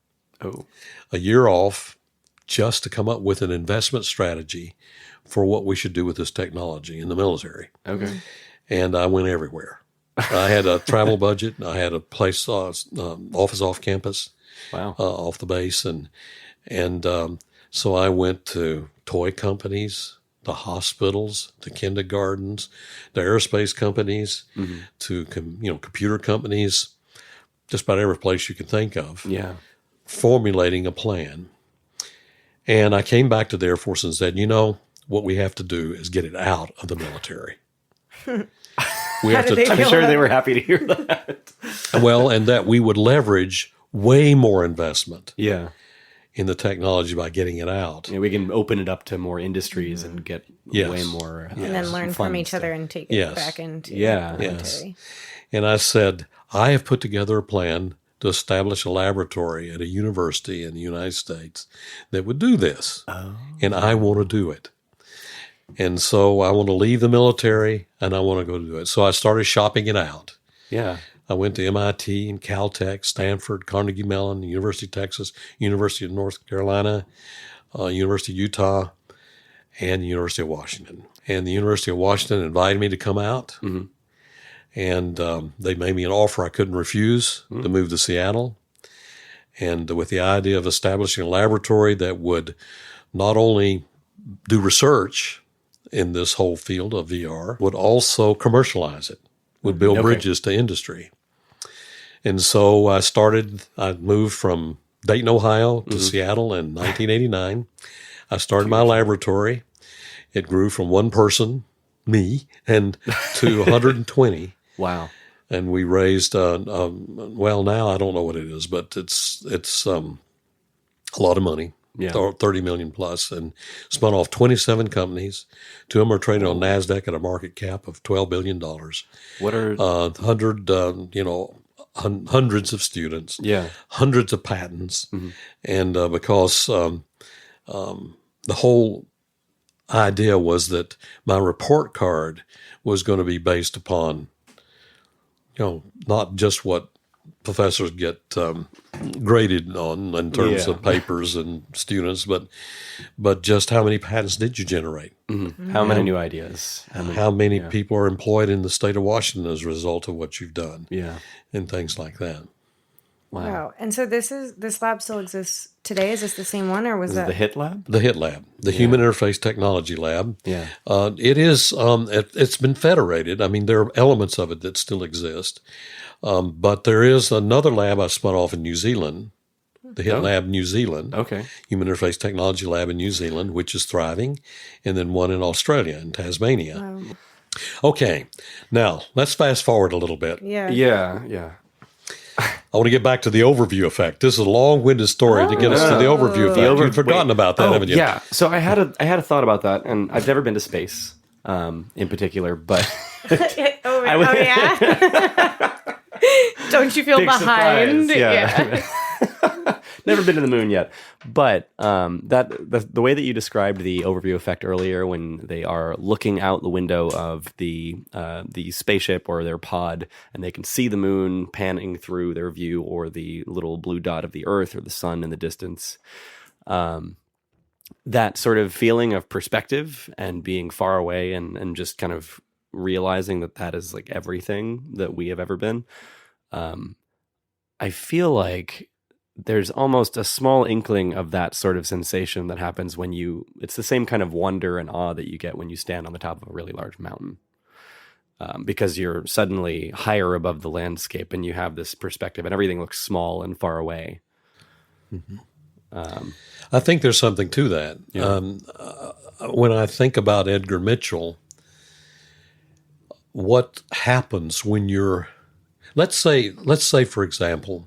Oh. A year off just to come up with an investment strategy for what we should do with this technology in the military. Okay. And I went everywhere. I had a travel budget. I had a place, office off campus, off the base. And so I went to toy companies, the hospitals, the kindergartens, the aerospace companies, to computer companies, just about every place you can think of. Yeah. Formulating a plan. And I came back to the Air Force and said, what we have to do is get it out of the military. I'm sure they were happy to hear that. Well, and that we would leverage way more investment. Yeah. In the technology by getting it out. Yeah, we can open it up to more industries and get way more. And then learn from each other and take it back into the military. And I said, I have put together a plan to establish a laboratory at a university in the United States that would do this. Oh. And I want to do it. And so I want to leave the military and I want to go do it. So I started shopping it out. Yeah. I went to MIT and Caltech, Stanford, Carnegie Mellon, University of Texas, University of North Carolina, University of Utah, and the University of Washington. And the University of Washington invited me to come out. Mm-hmm. And they made me an offer I couldn't refuse to move to Seattle. And with the idea of establishing a laboratory that would not only do research in this whole field of VR, would also commercialize it, would build bridges to industry. And so I moved from Dayton, Ohio to Seattle in 1989. I started my laboratory. It grew from one person, me, and to 120. Wow. And we raised, well, now I don't know what it is, but it's a lot of money. Yeah. 30 million plus, and spun off 27 companies. 2 of them are traded on NASDAQ at a market cap of $12 billion. What are 100, hundreds of students, hundreds of patents. And because, the whole idea was that my report card was going to be based upon, not just what professors get graded on in terms of papers and students, but just how many patents did you generate? Mm-hmm. How many new ideas? How many people are employed in the state of Washington as a result of what you've done? Yeah. And things like that. Wow. And so this lab still exists today? Is this the same one, or was that the HIT lab? The HIT lab, the Human Interface Technology Lab. Yeah. It is, it's been federated. I mean, there are elements of it that still exist. But there is another lab I spun off in New Zealand, the HIT Lab New Zealand. Okay. Human Interface Technology Lab in New Zealand, which is thriving, and then one in Australia, in Tasmania. Wow. Okay. Now, let's fast forward a little bit. Yeah. Yeah. I want to get back to the overview effect. This is a long-winded story to get us to the overview effect. You've forgotten about that, haven't you? Yeah. So I had a thought about that, and I've never been to space, in particular, but yeah. Don't you feel big behind? surprise. Yeah. Never been to the moon yet, but the way that you described the overview effect earlier, when they are looking out the window of the spaceship or their pod, and they can see the moon panning through their view, or the little blue dot of the Earth or the sun in the distance, that sort of feeling of perspective and being far away, and just kind of realizing that is like everything that we have ever been. I feel like there's almost a small inkling of that sort of sensation that happens when it's the same kind of wonder and awe that you get when you stand on the top of a really large mountain. Because you're suddenly higher above the landscape and you have this perspective and everything looks small and far away. Mm-hmm. I think there's something to that. Yeah. When I think about Edgar Mitchell, what happens when you're, let's say, for example,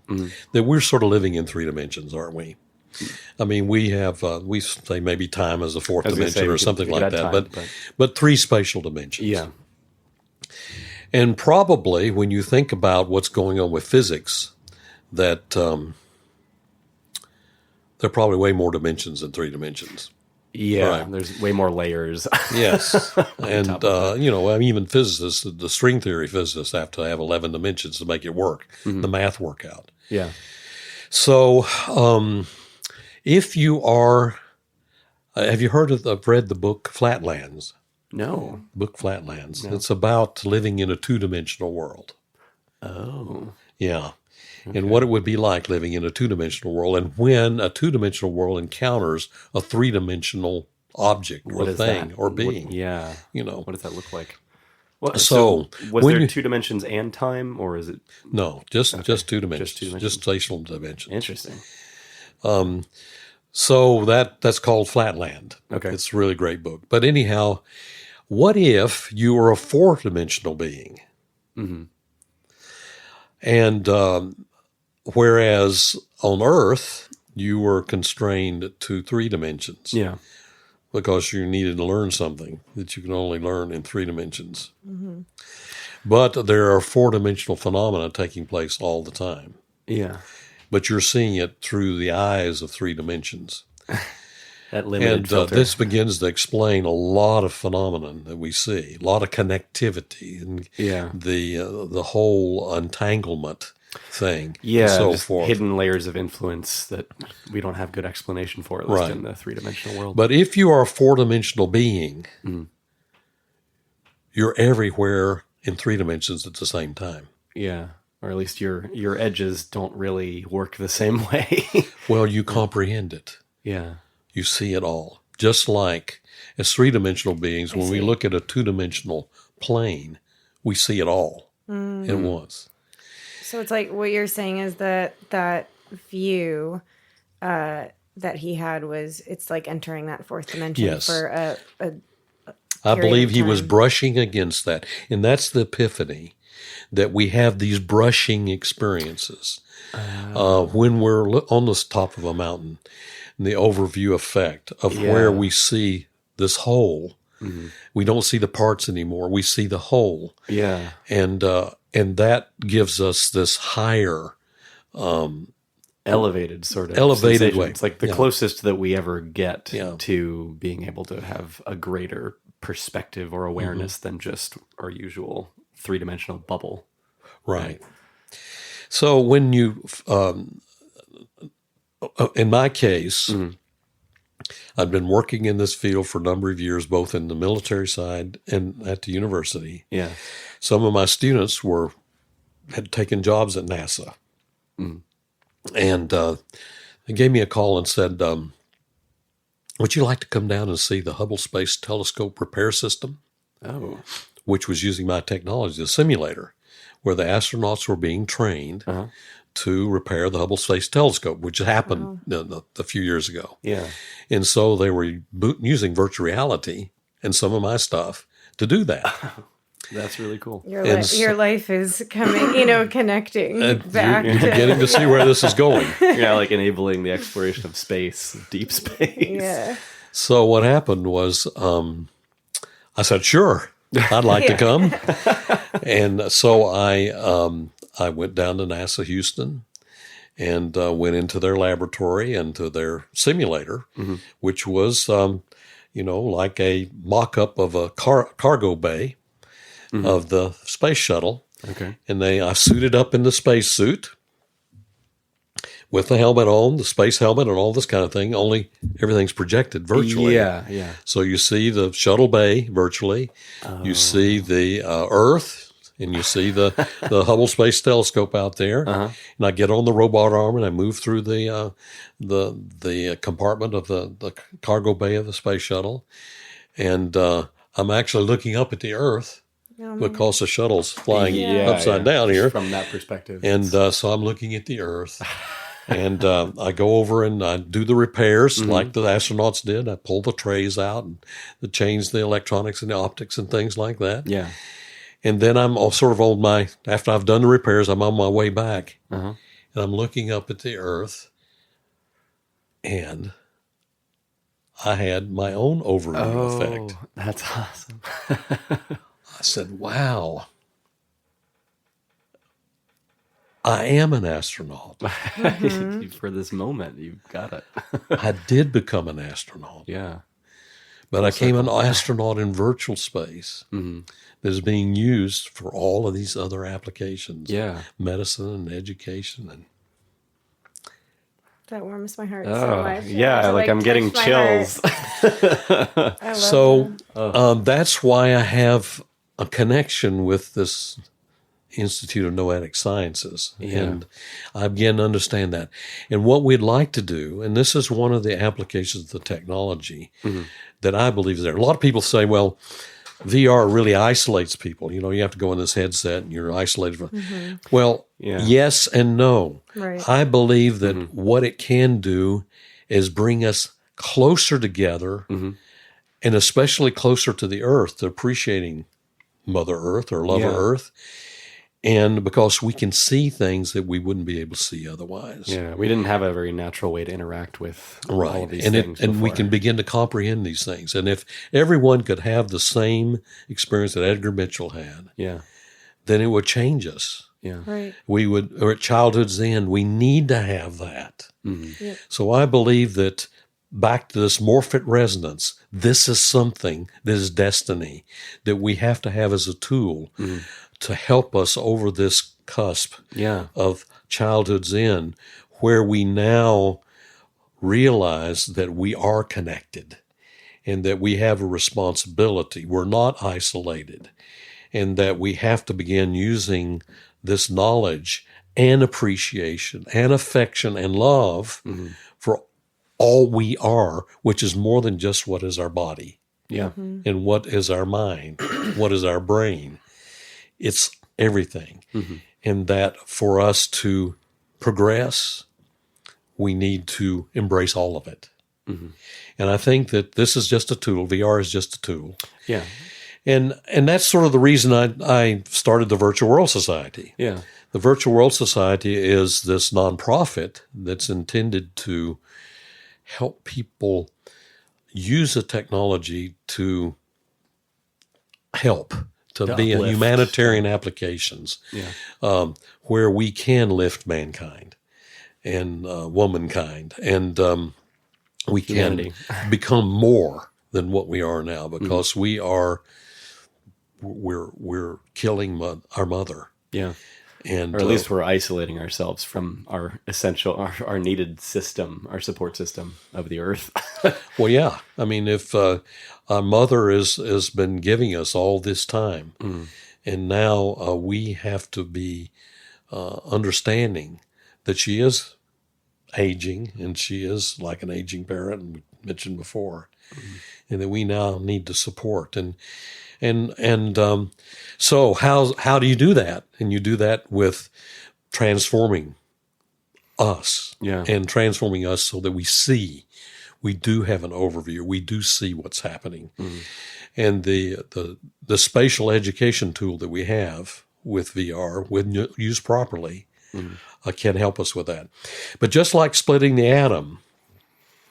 that we're sort of living in three dimensions, aren't we? I mean, we have, we say maybe time as a fourth dimension or something like that, but three spatial dimensions. Yeah. And probably when you think about what's going on with physics, that there are probably way more dimensions than three dimensions. Yeah, right. There's way more layers. Yes. And, even physicists, the string theory physicists have to have 11 dimensions to make it work, the math work out. Yeah. So if you are, have you read the book Flatlands? No. Book Flatlands. No. It's about living in a two-dimensional world. Oh. Yeah. Okay. And what it would be like living in a two-dimensional world, and when a two-dimensional world encounters a three-dimensional object or thing or being. What does that look like? Well, so was there two dimensions and time, or is it? No, just two dimensions. Just spatial dimensions. Interesting. So that's called Flatland. Okay. It's a really great book. But anyhow, what if you were a four-dimensional being? Mm-hmm. And whereas on Earth, you were constrained to three dimensions. Yeah. Because you needed to learn something that you can only learn in three dimensions. Mm-hmm. But there are four-dimensional phenomena taking place all the time. Yeah. But you're seeing it through the eyes of three dimensions. That limited filter. This begins to explain a lot of phenomenon that we see, a lot of connectivity, and the whole entanglement thing, and so forth. Hidden layers of influence that we don't have good explanation for, at least in the three-dimensional world. But if you are a four-dimensional being, you're everywhere in three dimensions at the same time. Yeah, or at least your edges don't really work the same way. Well, you comprehend it. Yeah. You see it all. Just like as three-dimensional beings, when we look at a two-dimensional plane, we see it all at once. So it's like what you're saying is that view that he had it's like entering that fourth dimension for a I believe he was brushing against that. And that's the epiphany, that we have these brushing experiences. When we're on the top of a mountain, the overview effect of where we see this whole. Mm-hmm. We don't see the parts anymore. We see the whole. Yeah. And that gives us this higher elevated sort of elevated sensation. way. It's like the Yeah. closest that we ever get Yeah. to being able to have a greater perspective or awareness than just our usual three-dimensional bubble. Right. So when you, in my case, I've been working in this field for a number of years, both in the military side and at the university. Yeah. Some of my students had taken jobs at NASA. And they gave me a call and said, would you like to come down and see the Hubble Space Telescope repair system? Oh. Which was using my technology, the simulator, where the astronauts were being trained to repair the Hubble Space Telescope, which happened a few years ago. Yeah. And so they were using virtual reality and some of my stuff to do that. That's really cool. Your life is coming, connecting back. You're getting to see where this is going. Yeah, like enabling the exploration of space, deep space. Yeah. So what happened was I said, sure, I'd like to come. And so I went down to NASA Houston and went into their laboratory and to their simulator, which was, like a mock-up of a cargo bay of the space shuttle. Okay. And I suited up in the space suit with the helmet on, the space helmet and all this kind of thing, only everything's projected virtually. Yeah. So you see the shuttle bay virtually. You see the Earth, and you see the Hubble Space Telescope out there. And I get on the robot arm and I move through the compartment of the cargo bay of the space shuttle. And I'm actually looking up at the Earth because the shuttle's flying upside down here. From that perspective. And so I'm looking at the Earth. And I go over and I do the repairs like the astronauts did. I pull the trays out and change the electronics and the optics and things like that. Yeah. And then I'm sort of after I've done the repairs, I'm on my way back. And I'm looking up at the Earth. And I had my own overview effect. That's awesome. I said, wow. I am an astronaut. For this moment, you've got it. I did become an astronaut. Yeah. But I became an astronaut in virtual space that is being used for all of these other applications. Yeah. Medicine and education. And That warms my heart so much. Yeah, I'm getting chills. So that's why I have a connection with this Institute of Noetic Sciences. Yeah. And I begin to understand that. And what we'd like to do, and this is one of the applications of the technology that I believe is there. A lot of people say, well, VR really isolates people. You have to go in this headset and you're isolated. Well, yes and no. Right. I believe that what it can do is bring us closer together and especially closer to the Earth, to appreciating Mother Earth or Lover Earth. And because we can see things that we wouldn't be able to see otherwise. Yeah, we didn't have a very natural way to interact with all of these things and we can begin to comprehend these things. And if everyone could have the same experience that Edgar Mitchell had, then it would change us. Yeah. Right. Or at childhood's end, we need to have that. So I believe that back to this morphite resonance, this is something that is destiny that we have to have as a tool to help us over this cusp of childhood's end, where we now realize that we are connected and that we have a responsibility. We're not isolated, and that we have to begin using this knowledge and appreciation and affection and love for all we are, which is more than just what is our body. Yeah. And what is our mind, what is our brain. It's everything. And that for us to progress, we need to embrace all of it. And I think that this is just a tool. VR is just a tool. Yeah. And that's sort of the reason I started the Virtual World Society. Yeah. The Virtual World Society is this nonprofit that's intended to help people use the technology to help, to be uplift. humanitarian applications where we can lift mankind. and womankind, and we Humanity. can become more than what we are now, because we're killing our mother. Yeah. And Or at least we're isolating ourselves from our essential, our needed system, our support system of the earth. well, yeah. I mean, if our mother has been giving us all this time, and now we have to be understanding that she is aging, and she is like an aging parent, and we mentioned before, and that we now need to support. So how do you do that? And you do that with transforming us, and transforming us so that we do have an overview. We do see what's happening. And the spatial education tool that we have with VR, when used properly, can help us with that. But just like splitting the atom,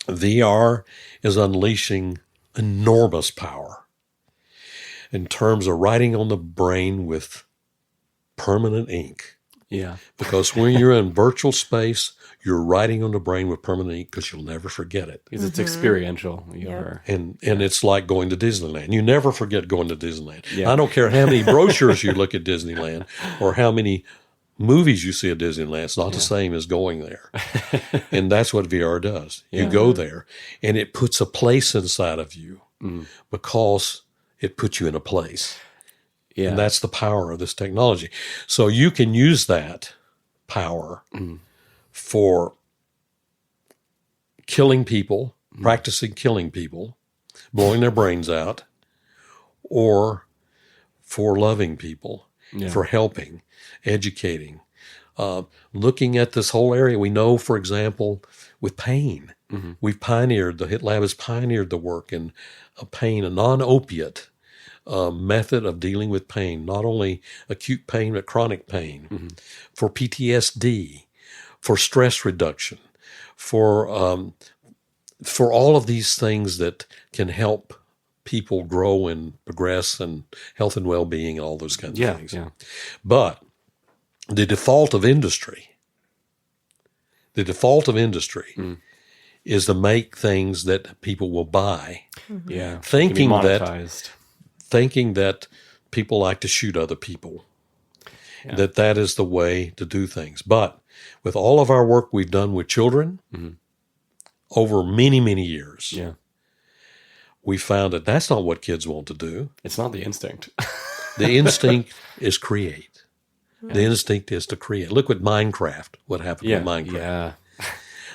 VR is unleashing enormous power in terms of writing on the brain with permanent ink. Yeah. Because when you're in virtual space, you're writing on the brain with permanent ink because you'll never forget it. Because it's experiential. And it's like going to Disneyland. You never forget going to Disneyland. Yeah. I don't care how many brochures you look at Disneyland or how many movies you see at Disneyland. It's not the same as going there. And that's what VR does. You go there, and it puts a place inside of you because it puts you in a place. Yeah. And that's the power of this technology. So you can use that power for killing people, practicing killing people, blowing their brains out, or for loving people, for helping, educating, looking at this whole area. We know, for example, with pain, we've pioneered, the HIT Lab has pioneered the work in pain, a non-opiate method of dealing with pain, not only acute pain, but chronic pain, for PTSD, for stress reduction, for all of these things that can help people grow and progress, and health and well-being and all those kinds of things. Yeah. But the default of industry is to make things that people will buy, thinking that people like to shoot other people, that is the way to do things. But with all of our work we've done with children over many, many years, we found that that's not what kids want to do. It's not the instinct. The instinct is create. The instinct is to create. Look at Minecraft, what happened with Minecraft. Yeah.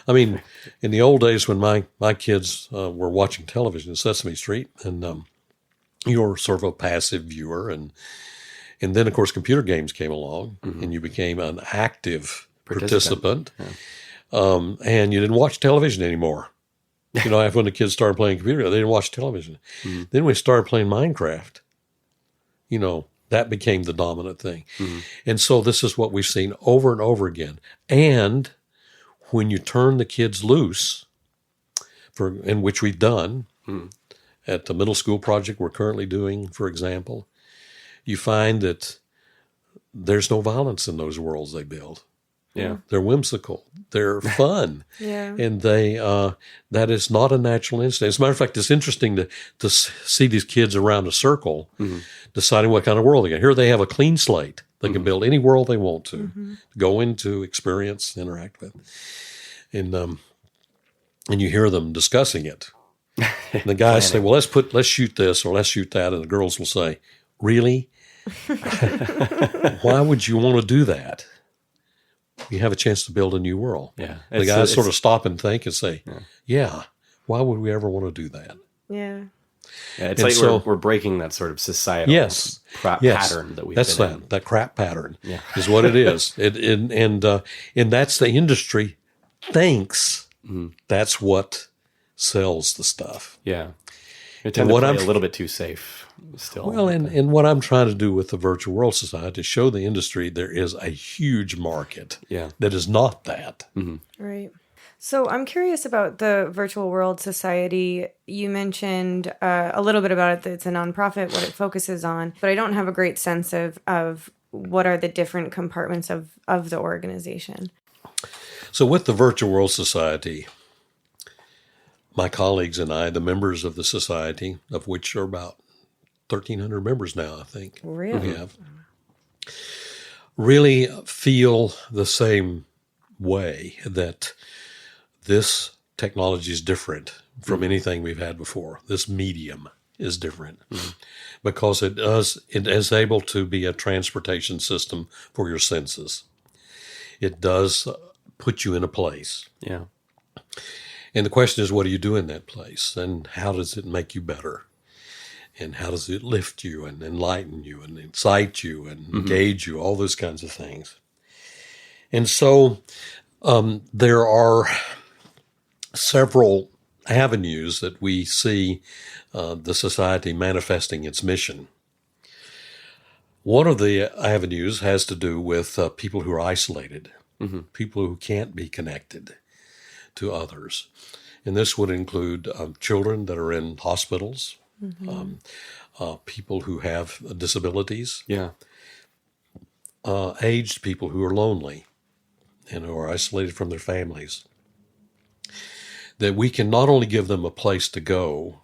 I mean, in the old days when my kids were watching television in Sesame Street, and you were sort of a passive viewer, and then, of course, computer games came along, and you became an active participant. And you didn't watch television anymore. You know, when the kids started playing computer, they didn't watch television. Then we started playing Minecraft. You know, that became the dominant thing. And so this is what we've seen over and over again. And when you turn the kids loose, in which we've done at the middle school project we're currently doing, for example, you find that there's no violence in those worlds they build. Yeah. They're whimsical. They're fun. And that is not a natural instinct. As a matter of fact, it's interesting to see these kids around a circle deciding what kind of world they get. Here they have a clean slate. They can build any world they want to, go into, experience, interact with. And you hear them discussing it. And the guys say, well, let's shoot this or let's shoot that. And the girls will say, really? Why would you want to do that? You have a chance to build a new world. Yeah. The guys sort of stop and think and say, why would we ever want to do that? Yeah. Yeah, it's like we're breaking that sort of societal pattern that we've been in. That crap pattern is what it is. And that's the industry thinks that's what sells the stuff. Yeah. They tend to play a little bit too safe still. Well, and what I'm trying to do with the Virtual World Society is show the industry there is a huge market that is not that. Right. So I'm curious about the Virtual World Society. You mentioned a little bit about it, that it's a nonprofit, what it focuses on, but I don't have a great sense of what are the different compartments of the organization. So with the Virtual World Society, my colleagues and I, the members of the society, of which are about 1,300 members now, I think Really? we have, really feel the same way that this technology is different from anything we've had before. This medium is different because it is able to be a transportation system for your senses. It does put you in a place. Yeah. And the question is, what do you do in that place? And how does it make you better? And how does it lift you and enlighten you and incite you and engage you, all those kinds of things. And so there are several avenues that we see the society manifesting its mission. One of the avenues has to do with people who are isolated, people who can't be connected to others. And this would include children that are in hospitals, people who have disabilities, Yeah. aged people who are lonely and who are isolated from their families. That we can not only give them a place to go,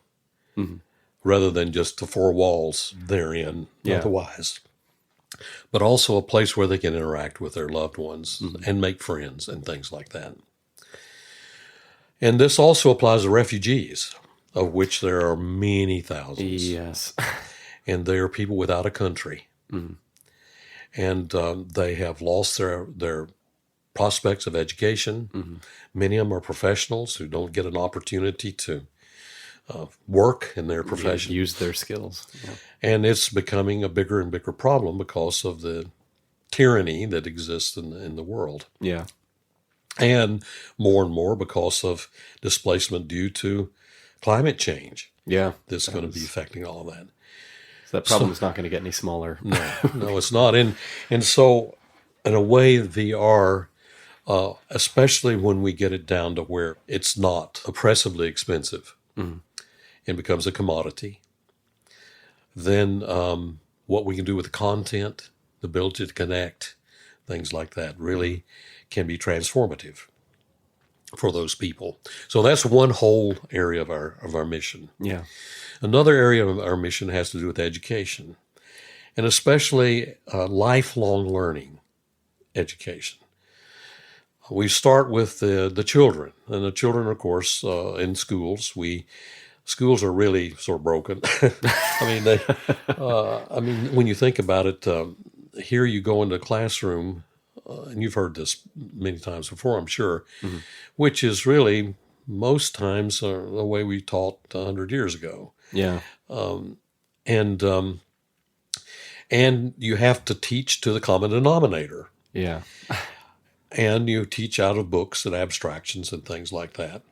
rather than just the four walls they're in otherwise, but also a place where they can interact with their loved ones and make friends and things like that. And this also applies to refugees, of which there are many thousands. Yes. And they are people without a country. And they have lost their prospects of education. Many of them are professionals who don't get an opportunity to work in their profession. Use their skills. Yeah. And it's becoming a bigger and bigger problem because of the tyranny that exists in the world. Yeah. And more because of displacement due to climate change. Yeah. That's going to be affecting all of that. So that problem is not going to get any smaller. No, it's not. And so, in a way, VR, especially when we get it down to where it's not oppressively expensive and becomes a commodity, then what we can do with the content, the ability to connect, things like that, really can be transformative for those people. So that's one whole area of our mission. Yeah. Another area of our mission has to do with education, and especially lifelong learning education. We start with the children, and the children, of course, in schools. Schools are really sort of broken. I mean, when you think about it, here you go into a classroom, and you've heard this many times before, I'm sure, which is really most times the way we taught 100 years ago. Yeah. And you have to teach to the common denominator. Yeah. And you teach out of books and abstractions and things like that.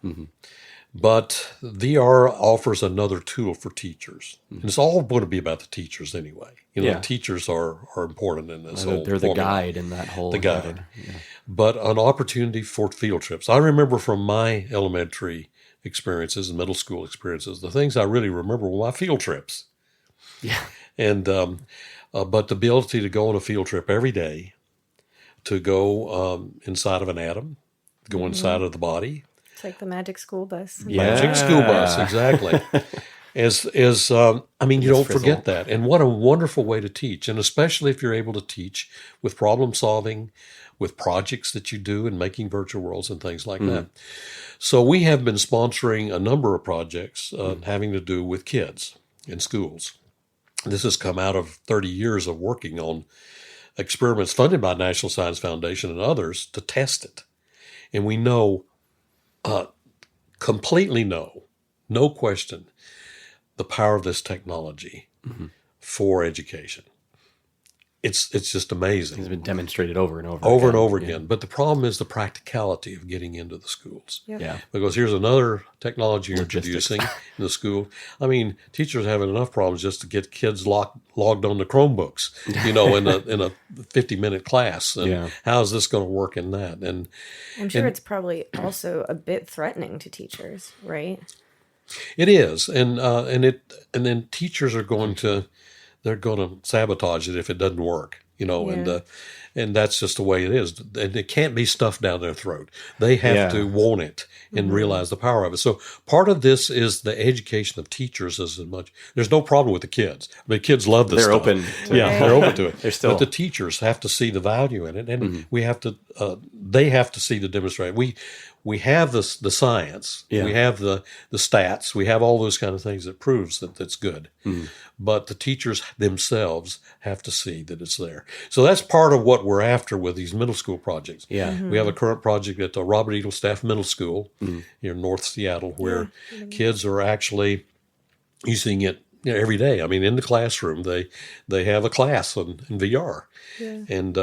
But VR offers another tool for teachers. And it's all going to be about the teachers anyway. Teachers are important in this whole They're the guide in that whole... The guide. Yeah. But an opportunity for field trips. I remember from my elementary experiences and middle school experiences, the things I really remember were my field trips. Yeah. And but the ability to go on a field trip every day, to go inside of an atom, go inside of the body. It's like the magic school bus. Magic school bus, exactly. You don't forget that. And what a wonderful way to teach. And especially if you're able to teach with problem solving, with projects that you do and making virtual worlds and things like that. So we have been sponsoring a number of projects having to do with kids in schools. This has come out of 30 years of working on experiments funded by National Science Foundation and others to test it. And we know, completely know, no question, the power of this technology for education. It's just amazing. It's been demonstrated over and over again. But the problem is the practicality of getting into the schools. Yeah. Because here's another technology you're introducing in the school. I mean, teachers are having enough problems just to get kids logged on to Chromebooks, in a 50-minute class. And how is this going to work in that? And I'm sure it's probably also a bit threatening to teachers, right? It is. And then teachers are going to sabotage it if it doesn't work. and that's just the way it is. And it can't be stuffed down their throat. They have to want it and realize the power of it. So part of this is the education of teachers as much. There's no problem with the kids. I mean, kids love this stuff. Open to they're open to it. But the teachers have to see the value in it, and we have to. They have to see the demonstration. We have the science. We have the stats. We have all those kind of things that proves that that's good. But the teachers themselves have to see that it's there. So that's part of what we're after with these middle school projects. Yeah. We have a current project at the Robert Eagle Staff Middle School here in North Seattle where kids are actually using it every day. I mean, in the classroom, they have a class in VR and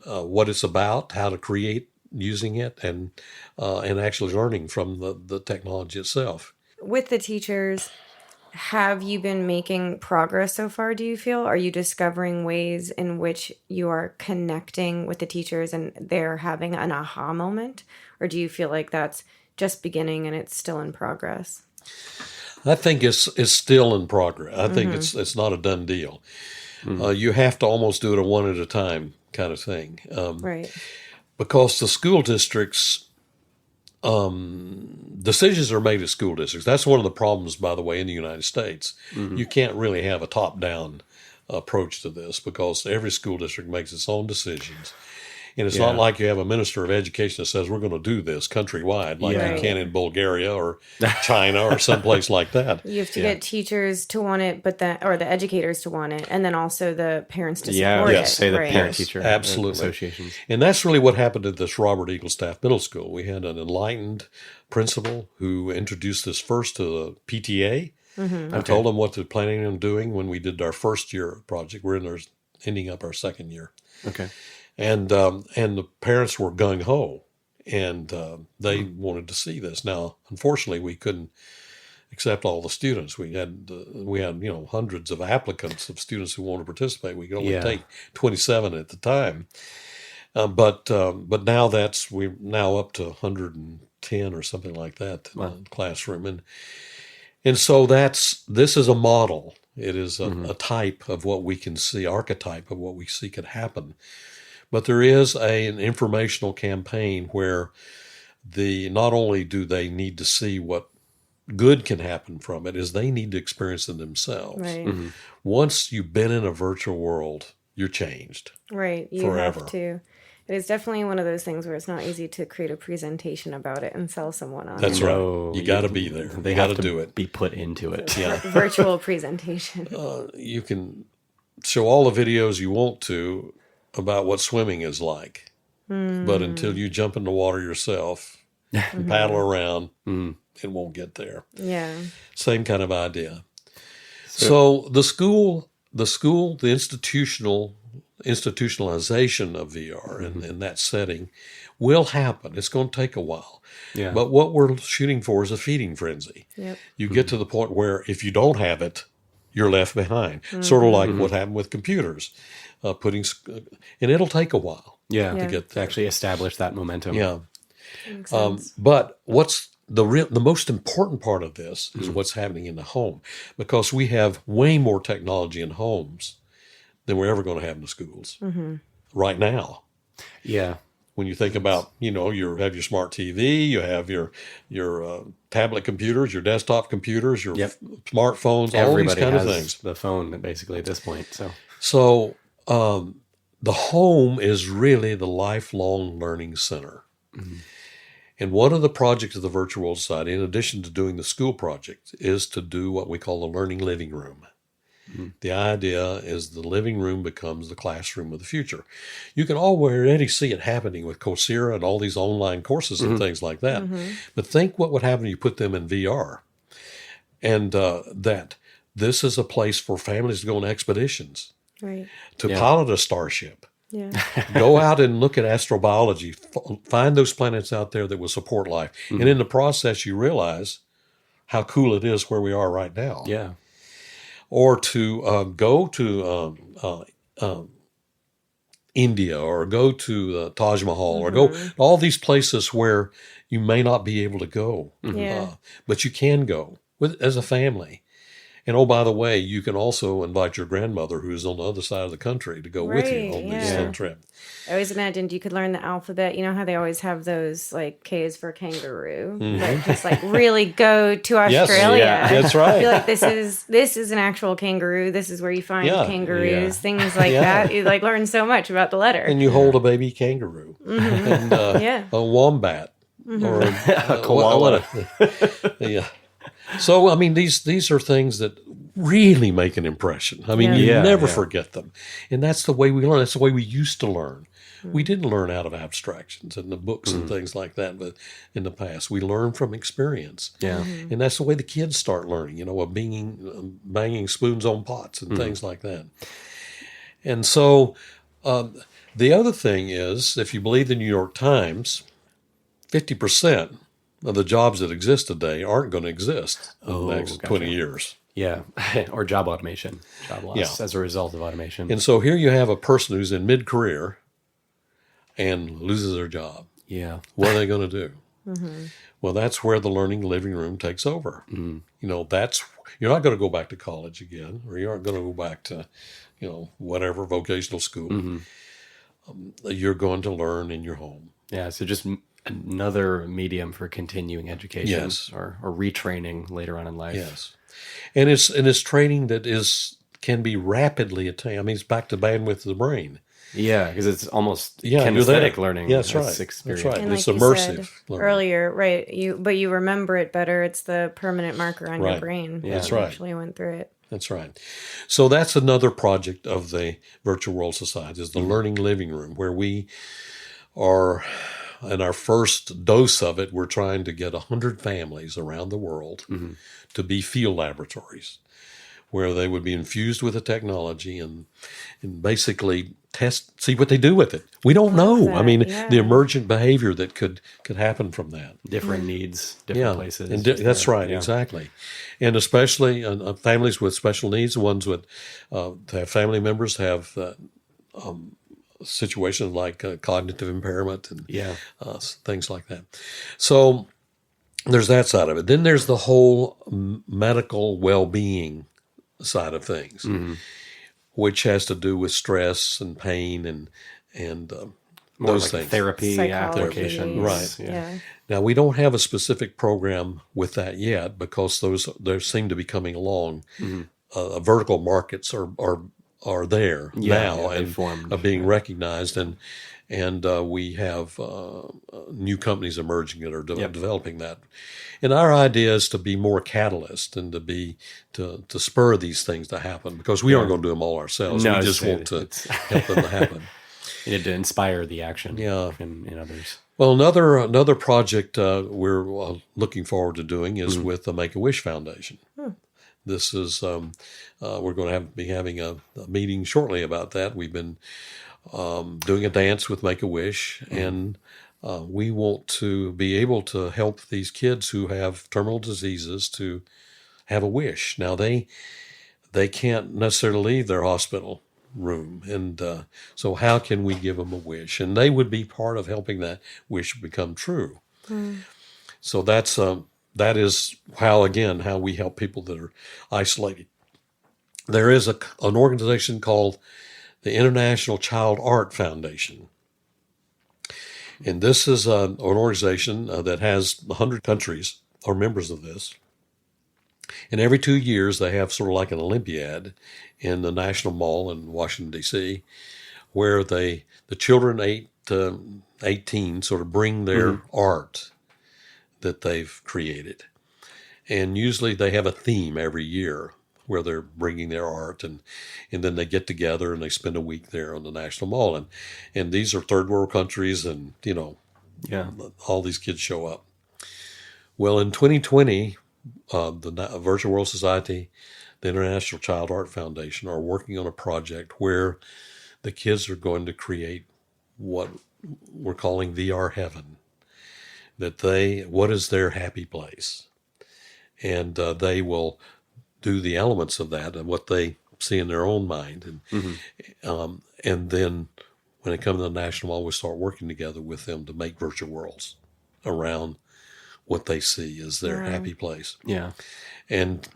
what it's about, how to create using it, and actually learning from the technology itself. With the teachers, have you been making progress so far, do you feel? Are you discovering ways in which you are connecting with the teachers and they're having an aha moment? Or do you feel like that's just beginning and it's still in progress? I think it's still in progress. I think it's not a done deal. You have to almost do it a one at a time kind of thing. Right. Because the school districts, decisions are made at school districts. That's one of the problems, by the way, in the United States. You can't really have a top-down approach to this because every school district makes its own decisions. And it's not like you have a minister of education that says, we're going to do this countrywide like you can in Bulgaria or China or someplace like that. You have to get teachers to want it, or the educators to want it, and then also the parents to support it. Say the parent-teacher associations. And that's really what happened at this Robert Eagle Staff Middle School. We had an enlightened principal who introduced this first to the PTA. I told them what they're planning on doing when we did our first year project. We're ending up our second year. Okay. And the parents were gung-ho, and they wanted to see this. Now, unfortunately, we couldn't accept all the students. We had hundreds of applicants of students who wanted to participate. We could only take 27 at the time. But now we're now up to 110 or something like that in the classroom. And so this is a model. It is a type of what we can see, archetype of what we see could happen. But there is an informational campaign where not only do they need to see what good can happen from it, is they need to experience it themselves. Right. Once you've been in a virtual world, you're changed. Right. You forever. Have to. It is definitely one of those things where it's not easy to create a presentation about it and sell someone on it. That's right. You got to be there. They got to do it. Be put into it. Yeah. Virtual presentation. You can show all the videos you want to about what swimming is like. But until you jump in the water yourself and paddle around, it won't get there. Yeah. Same kind of idea. So the institutionalization of VR in that setting will happen. It's going to take a while. Yeah. But what we're shooting for is a feeding frenzy. Yep. You get to the point where if you don't have it, you're left behind. Sort of like what happened with computers. And it'll take a while to get there. To actually establish that momentum. Yeah. Makes sense. But what's the most important part of this is what's happening in the home, because we have way more technology in homes than we're ever going to have in the schools right now. Yeah. When you think about, you have your smart TV, you have your tablet computers, your desktop computers, your smartphones, all these kind of things. The phone, basically, at this point. So the home is really the lifelong learning center. And one of the projects of the Virtual World Society, in addition to doing the school project, is to do what we call the learning living room. The idea is the living room becomes the classroom of the future. You can already see it happening with Coursera and all these online courses and things like that. But think what would happen if you put them in VR. And that this is a place for families to go on expeditions, to pilot a starship. Yeah. Go out and look at astrobiology. Find those planets out there that will support life. And in the process, you realize how cool it is where we are right now. Yeah. Or to go to India, or go to Taj Mahal, or go all these places where you may not be able to go. Yeah. But you can go as a family. And oh, by the way, you can also invite your grandmother who's on the other side of the country to go with you on this trip. I always imagined you could learn the alphabet. You know how they always have those like K's for kangaroo, but just like really go to Australia. Yes, that's right. I feel like this is an actual kangaroo. This is where you find kangaroos, things like that. You like learn so much about the letter. And you hold a baby kangaroo and a wombat or a koala. Yeah. So, I mean, these are things that really make an impression. I mean, you never forget them. And that's the way we learn. That's the way we used to learn. We didn't learn out of abstractions and the books and things like that, but in the past, we learn from experience. Yeah. And that's the way the kids start learning, of banging spoons on pots and things like that. And so the other thing is, if you believe the New York Times, 50% of the jobs that exist today aren't going to exist in the next 20 years. Yeah, or job automation, job loss as a result of automation. And so here you have a person who's in mid-career and loses their job. Yeah. What are they going to do? Well, that's where the learning living room takes over. That's you're not going to go back to college again, or you aren't going to go back to, whatever vocational school. You're going to learn in your home. Yeah, so just another medium for continuing education or retraining later on in life. Yes. And it's training that can be rapidly attained. I mean, it's back to bandwidth of the brain. Yeah, because it's almost kinesthetic learning. Yeah, that's right. Experience. That's right. And it's like immersive you said learning. earlier, right? But you remember it better. It's the permanent marker on your brain. Yeah. That's right. Actually went through it. That's right. So that's another project of the Virtual World Society, is the Learning Living Room, where we are, in our first dose of it, we're trying to get 100 families around the world to be field laboratories, where they would be infused with the technology and basically see what they do with it. We don't know. I mean, the emergent behavior that could happen from that. Different needs, different places. And that's right, exactly. And especially families with special needs, the ones with have family members have situations like cognitive impairment and things like that. So there's that side of it. Then there's the whole medical well-being side of things, which has to do with stress and pain and More those like things. Therapy Psychology. applications. Right. Yeah. Now, we don't have a specific program with that yet because there seem to be coming along. Vertical markets are there now and are being recognized, and we have new companies emerging that are developing that. And our idea is to be more catalyst and to spur these things to happen, because we aren't going to do them all ourselves. No, we just want to help them to happen. You need to inspire the action in others. Well, another project we're looking forward to doing is with the Make-A-Wish Foundation. This is we're going to be having a meeting shortly about that. We've been doing a dance with Make-A-Wish, and we want to be able to help these kids who have terminal diseases to have a wish. Now, they can't necessarily leave their hospital room, and so how can we give them a wish? And they would be part of helping that wish become true. So that is how we help people that are isolated. There is an organization called the International Child Art Foundation. And this is an organization that has 100 countries are members of this. And every 2 years, they have sort of like an Olympiad in the National Mall in Washington, D.C., where the children 8 to 18 sort of bring their art that they've created. And usually they have a theme every year where they're bringing their art, and then they get together and they spend a week there on the National Mall. And these are third world countries, and, all these kids show up. Well, in 2020, the Virtual World Society, the International Child Art Foundation are working on a project where the kids are going to create what we're calling VR heaven. What is their happy place? And they will do the elements of that and what they see in their own mind. And then when it comes to the National Mall, we start working together with them to make virtual worlds around what they see as their happy place. Yeah. And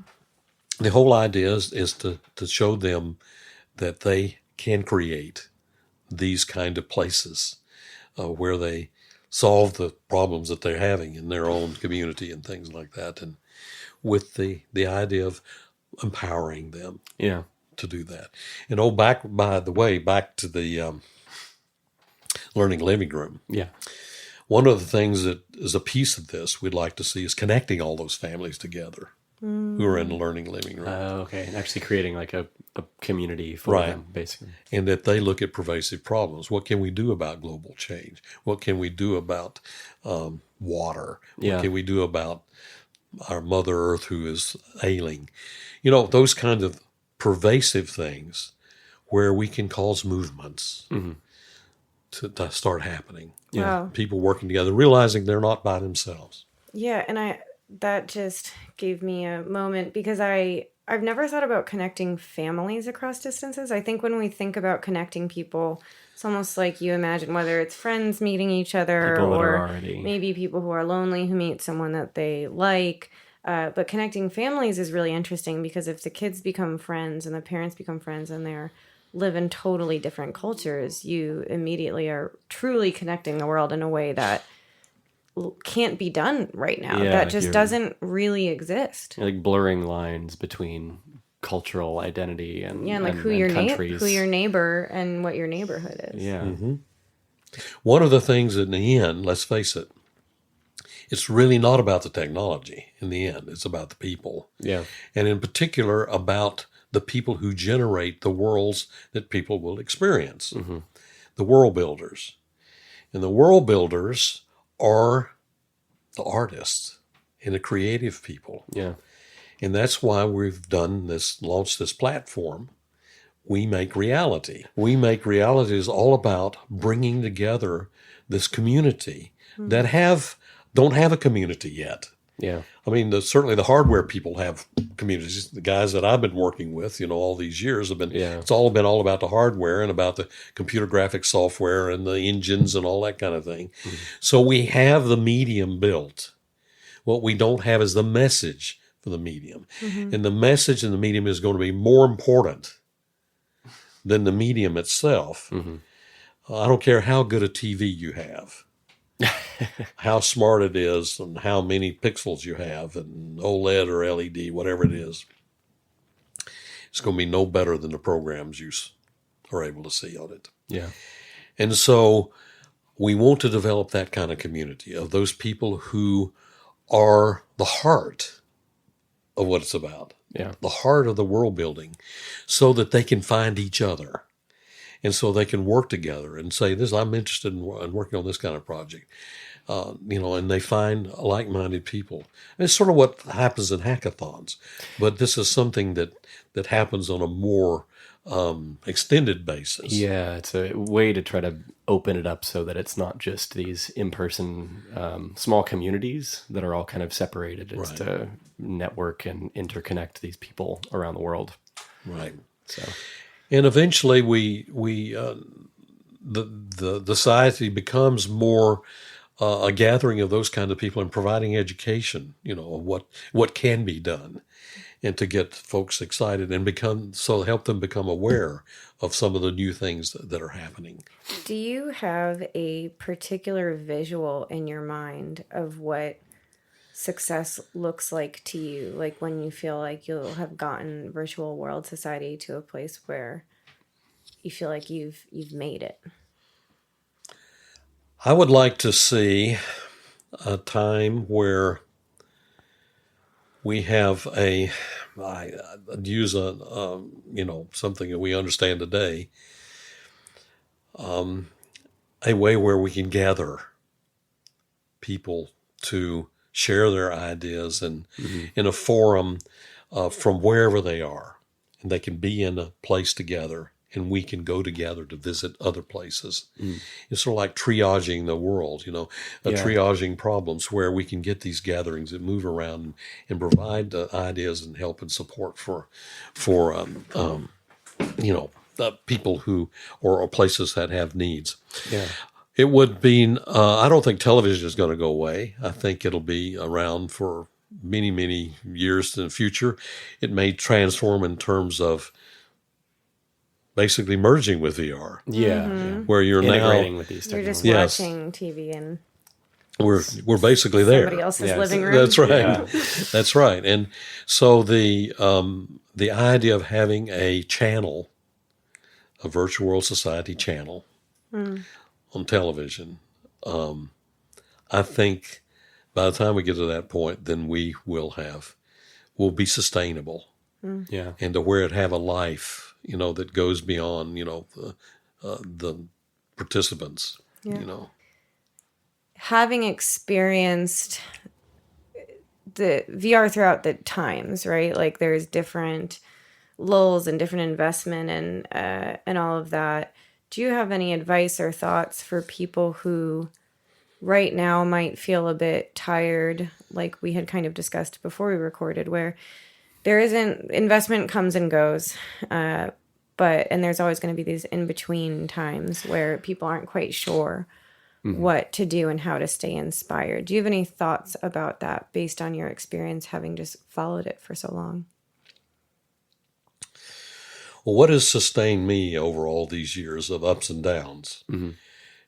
the whole idea is to show them that they can create these kind of places where they solve the problems that they're having in their own community and things like that, and with the idea of empowering them to do that. And by the way, back to the learning living room. Yeah. One of the things that is a piece of this we'd like to see is connecting all those families together who are in the learning living room. Okay. And actually creating like a community for them, basically. And that they look at pervasive problems. What can we do about global change? What can we do about water? What can we do about our Mother Earth who is ailing? You know, those kinds of pervasive things where we can cause movements to start happening. Yeah. Wow. People working together, realizing they're not by themselves. Yeah, and that just gave me a moment because I've never thought about connecting families across distances. I think when we think about connecting people, it's almost like you imagine whether it's friends meeting each other or maybe people who are lonely who meet someone that they like. But connecting families is really interesting because if the kids become friends and the parents become friends and they're live in totally different cultures, you immediately are truly connecting the world in a way that can't be done right now. That just doesn't really exist. Like blurring lines between cultural identity and like and, who and your countries. who your neighbor and what your neighborhood is. Yeah. Mm-hmm. One of the things in the end, let's face it, it's really not about the technology in the end. It's about the people. Yeah. And in particular about the people who generate the worlds that people will experience. Mm-hmm. The world builders. And the world builders are the artists and the creative people. Yeah. And that's why we've launched this platform. We Make Reality. We Make Reality is all about bringing together this community that don't have a community yet. Yeah. I mean, certainly the hardware people have communities. The guys that I've been working with, all these years have been, it's all been all about the hardware and about the computer graphics software and the engines and all that kind of thing. Mm-hmm. So we have the medium built. What we don't have is the message for the medium. Mm-hmm. And the message in the medium is going to be more important than the medium itself. Mm-hmm. I don't care how good a TV you have. How smart it is and how many pixels you have and OLED or LED, whatever it is. It's going to be no better than the programs you are able to see on it. Yeah. And so we want to develop that kind of community of those people who are the heart of what it's about. Yeah. The heart of the world building so that they can find each other. And so they can work together and say, I'm interested in working on this kind of project, and they find like-minded people. And it's sort of what happens in hackathons, but this is something that happens on a more extended basis. Yeah, it's a way to try to open it up so that it's not just these in-person small communities that are all kind of separated. It's to network and interconnect these people around the world. Right. So. And eventually, the society becomes more a gathering of those kind of people and providing education, of what can be done, and to get folks excited and help them become aware of some of the new things that are happening. Do you have a particular visual in your mind of what success looks like to you, like when you feel like you'll have gotten virtual world society to a place where you feel like you've made it? I would like to see a time where we have I'd use something that we understand today, a way where we can gather people to share their ideas and in a forum from wherever they are. And they can be in a place together and we can go together to visit other places. It's sort of like triaging the world, triaging problems where we can get these gatherings that move around and provide ideas and help and support for people who or places that have needs. Yeah. It would be, I don't think television is going to go away. I think it'll be around for many, many years in the future, it may transform in terms of basically merging with VR. Yeah, Where you're integrating now with these You're just technologies. watching TV in we're basically there. somebody else's Yes. living room. That's right. Yeah. That's right. And so the idea of having a channel, a virtual world society channel on television, I think by the time we get to that point, then we'll be sustainable. Yeah. And to where it have a life, that goes beyond, the participants, Having experienced the VR throughout the times, right? Like there's different lulls and different investment and all of that. Do you have any advice or thoughts for people who right now might feel a bit tired, like we had kind of discussed before we recorded, where there isn't investment comes and goes, and there's always going to be these in-between times where people aren't quite sure what to do and how to stay inspired. Do you have any thoughts about that based on your experience having just followed it for so long? Well, what has sustained me over all these years of ups and downs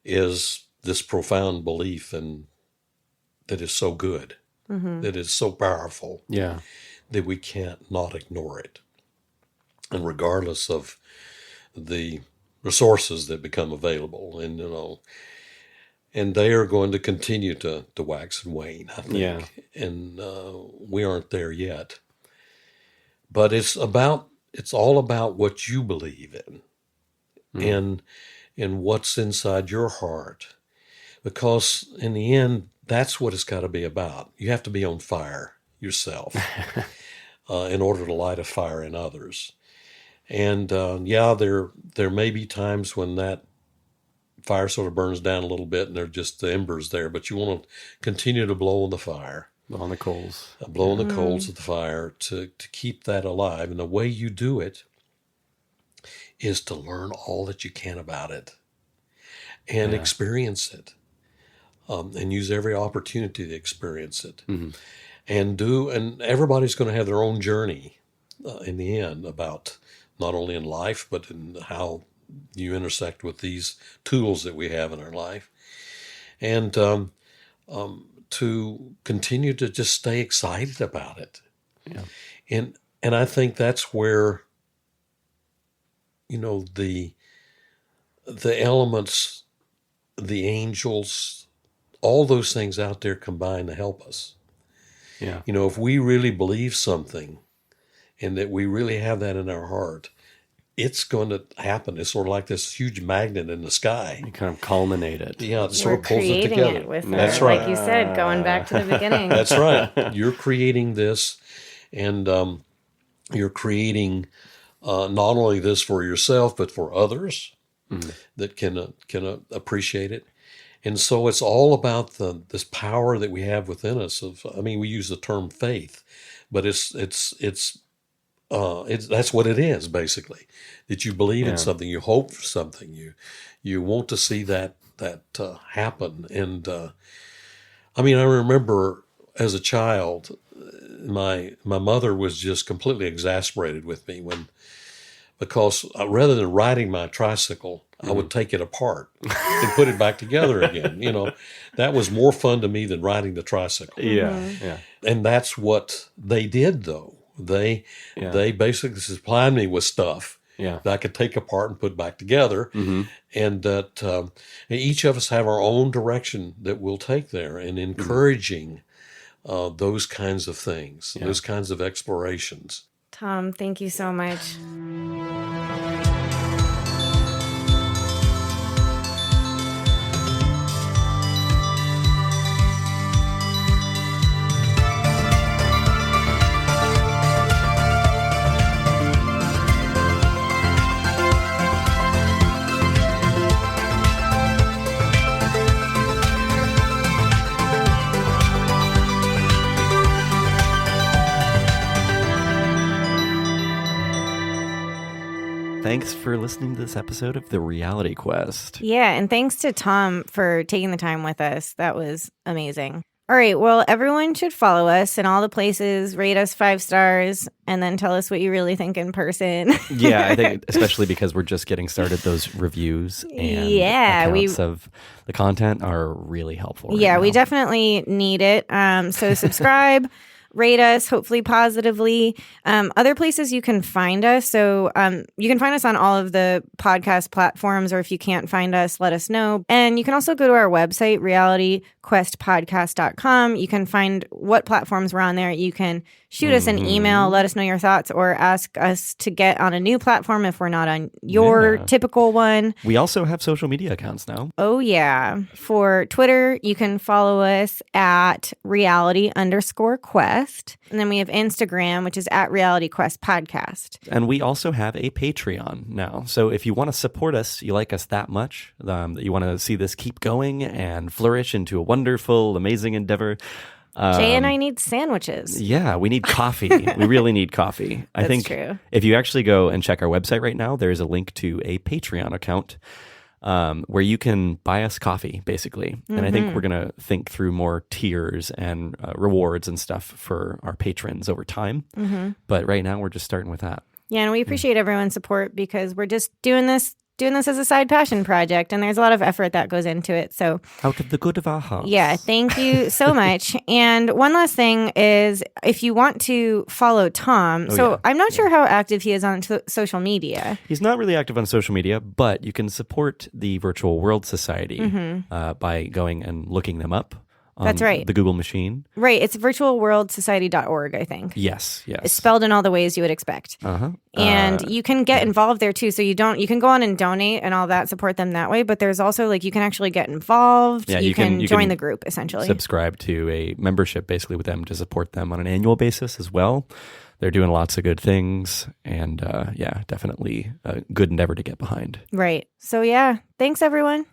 is this profound belief that is so good, that is so powerful, Yeah. that we can't not ignore it. And regardless of the resources that become available, and they are going to continue to wax and wane, I think. Yeah. And we aren't there yet. But it's all about what you believe in and what's inside your heart. Because in the end, that's what it's got to be about. You have to be on fire yourself in order to light a fire in others. And there may be times when that fire sort of burns down a little bit and they're just the embers there, but you want to continue to blow on the fire. Blow on the coals. Blow on the coals of the fire to keep that alive. And the way you do it is to learn all that you can about it and experience it. And use every opportunity to experience it. And everybody's going to have their own journey in the end about not only in life, but in how you intersect with these tools that we have in our life. And to continue to just stay excited about it. Yeah. And I think that's where, the elements, the angels, all those things out there combine to help us. Yeah. If we really believe something and that we really have that in our heart, it's going to happen. It's sort of like this huge magnet in the sky. You kind of culminate it. Yeah, it sort We're of pulls it creating together. it with That's it, right. like you said, going back to the beginning. That's right. You're creating this, and you're creating not only this for yourself, but for others that can appreciate it. And so it's all about this power that we have within us. We use the term faith, but it's that's what it is basically. That you believe in something, you hope for something, you want to see that happen. And I remember as a child, my mother was just completely exasperated with me because rather than riding my tricycle, I would take it apart and put it back together again. That was more fun to me than riding the tricycle. Yeah. And that's what they did, though. They basically supplied me with stuff that I could take apart and put back together. And that each of us have our own direction that we'll take there, and encouraging those kinds of things, those kinds of explorations. Tom, thank you so much. Thanks for listening to this episode of The Reality Quest. Yeah, and thanks to Tom for taking the time with us. That was amazing. All right. Well, everyone should follow us in all the places, rate us 5 stars, and then tell us what you really think in person. Yeah, I think especially because we're just getting started, those reviews and accounts of the content are really helpful. Right now. We definitely need it. So subscribe. Rate us, hopefully positively. Other places you can find us. So you can find us on all of the podcast platforms, or if you can't find us, let us know. And you can also go to our website, realityquestpodcast.com. You can find what platforms we're on there. You can shoot us an email, let us know your thoughts, or ask us to get on a new platform if we're not on your typical one. We also have social media accounts now. Oh, yeah. For Twitter, you can follow us at reality_quest. And then we have Instagram, which is at Reality Quest Podcast. And we also have a Patreon now. So if you want to support us, you like us that much, that you want to see this keep going and flourish into a wonderful, amazing endeavor. Jay and I need sandwiches. Yeah, we need coffee. We really need coffee. I think true. If you actually go and check our website right now, there is a link to a Patreon account where you can buy us coffee, basically. And I think we're going to think through more tiers and rewards and stuff for our patrons over time. But right now, we're just starting with that. Yeah, and we appreciate everyone's support because we're just doing this as a side passion project, and there's a lot of effort that goes into it. So out of the good of our hearts. Yeah, thank you so much. And one last thing is, if you want to follow Tom, I'm not sure how active he is on social media. He's not really active on social media, but you can support the Virtual World Society by going and looking them up. That's right. The Google machine. Right. It's virtualworldsociety.org, I think. Yes. It's spelled in all the ways you would expect. And you can get involved there too. So you can go on and donate and all that, support them that way. But there's also you can actually get involved. Yeah, you can join the group essentially. Subscribe to a membership basically with them to support them on an annual basis as well. They're doing lots of good things, and definitely a good endeavor to get behind. Right. So thanks everyone.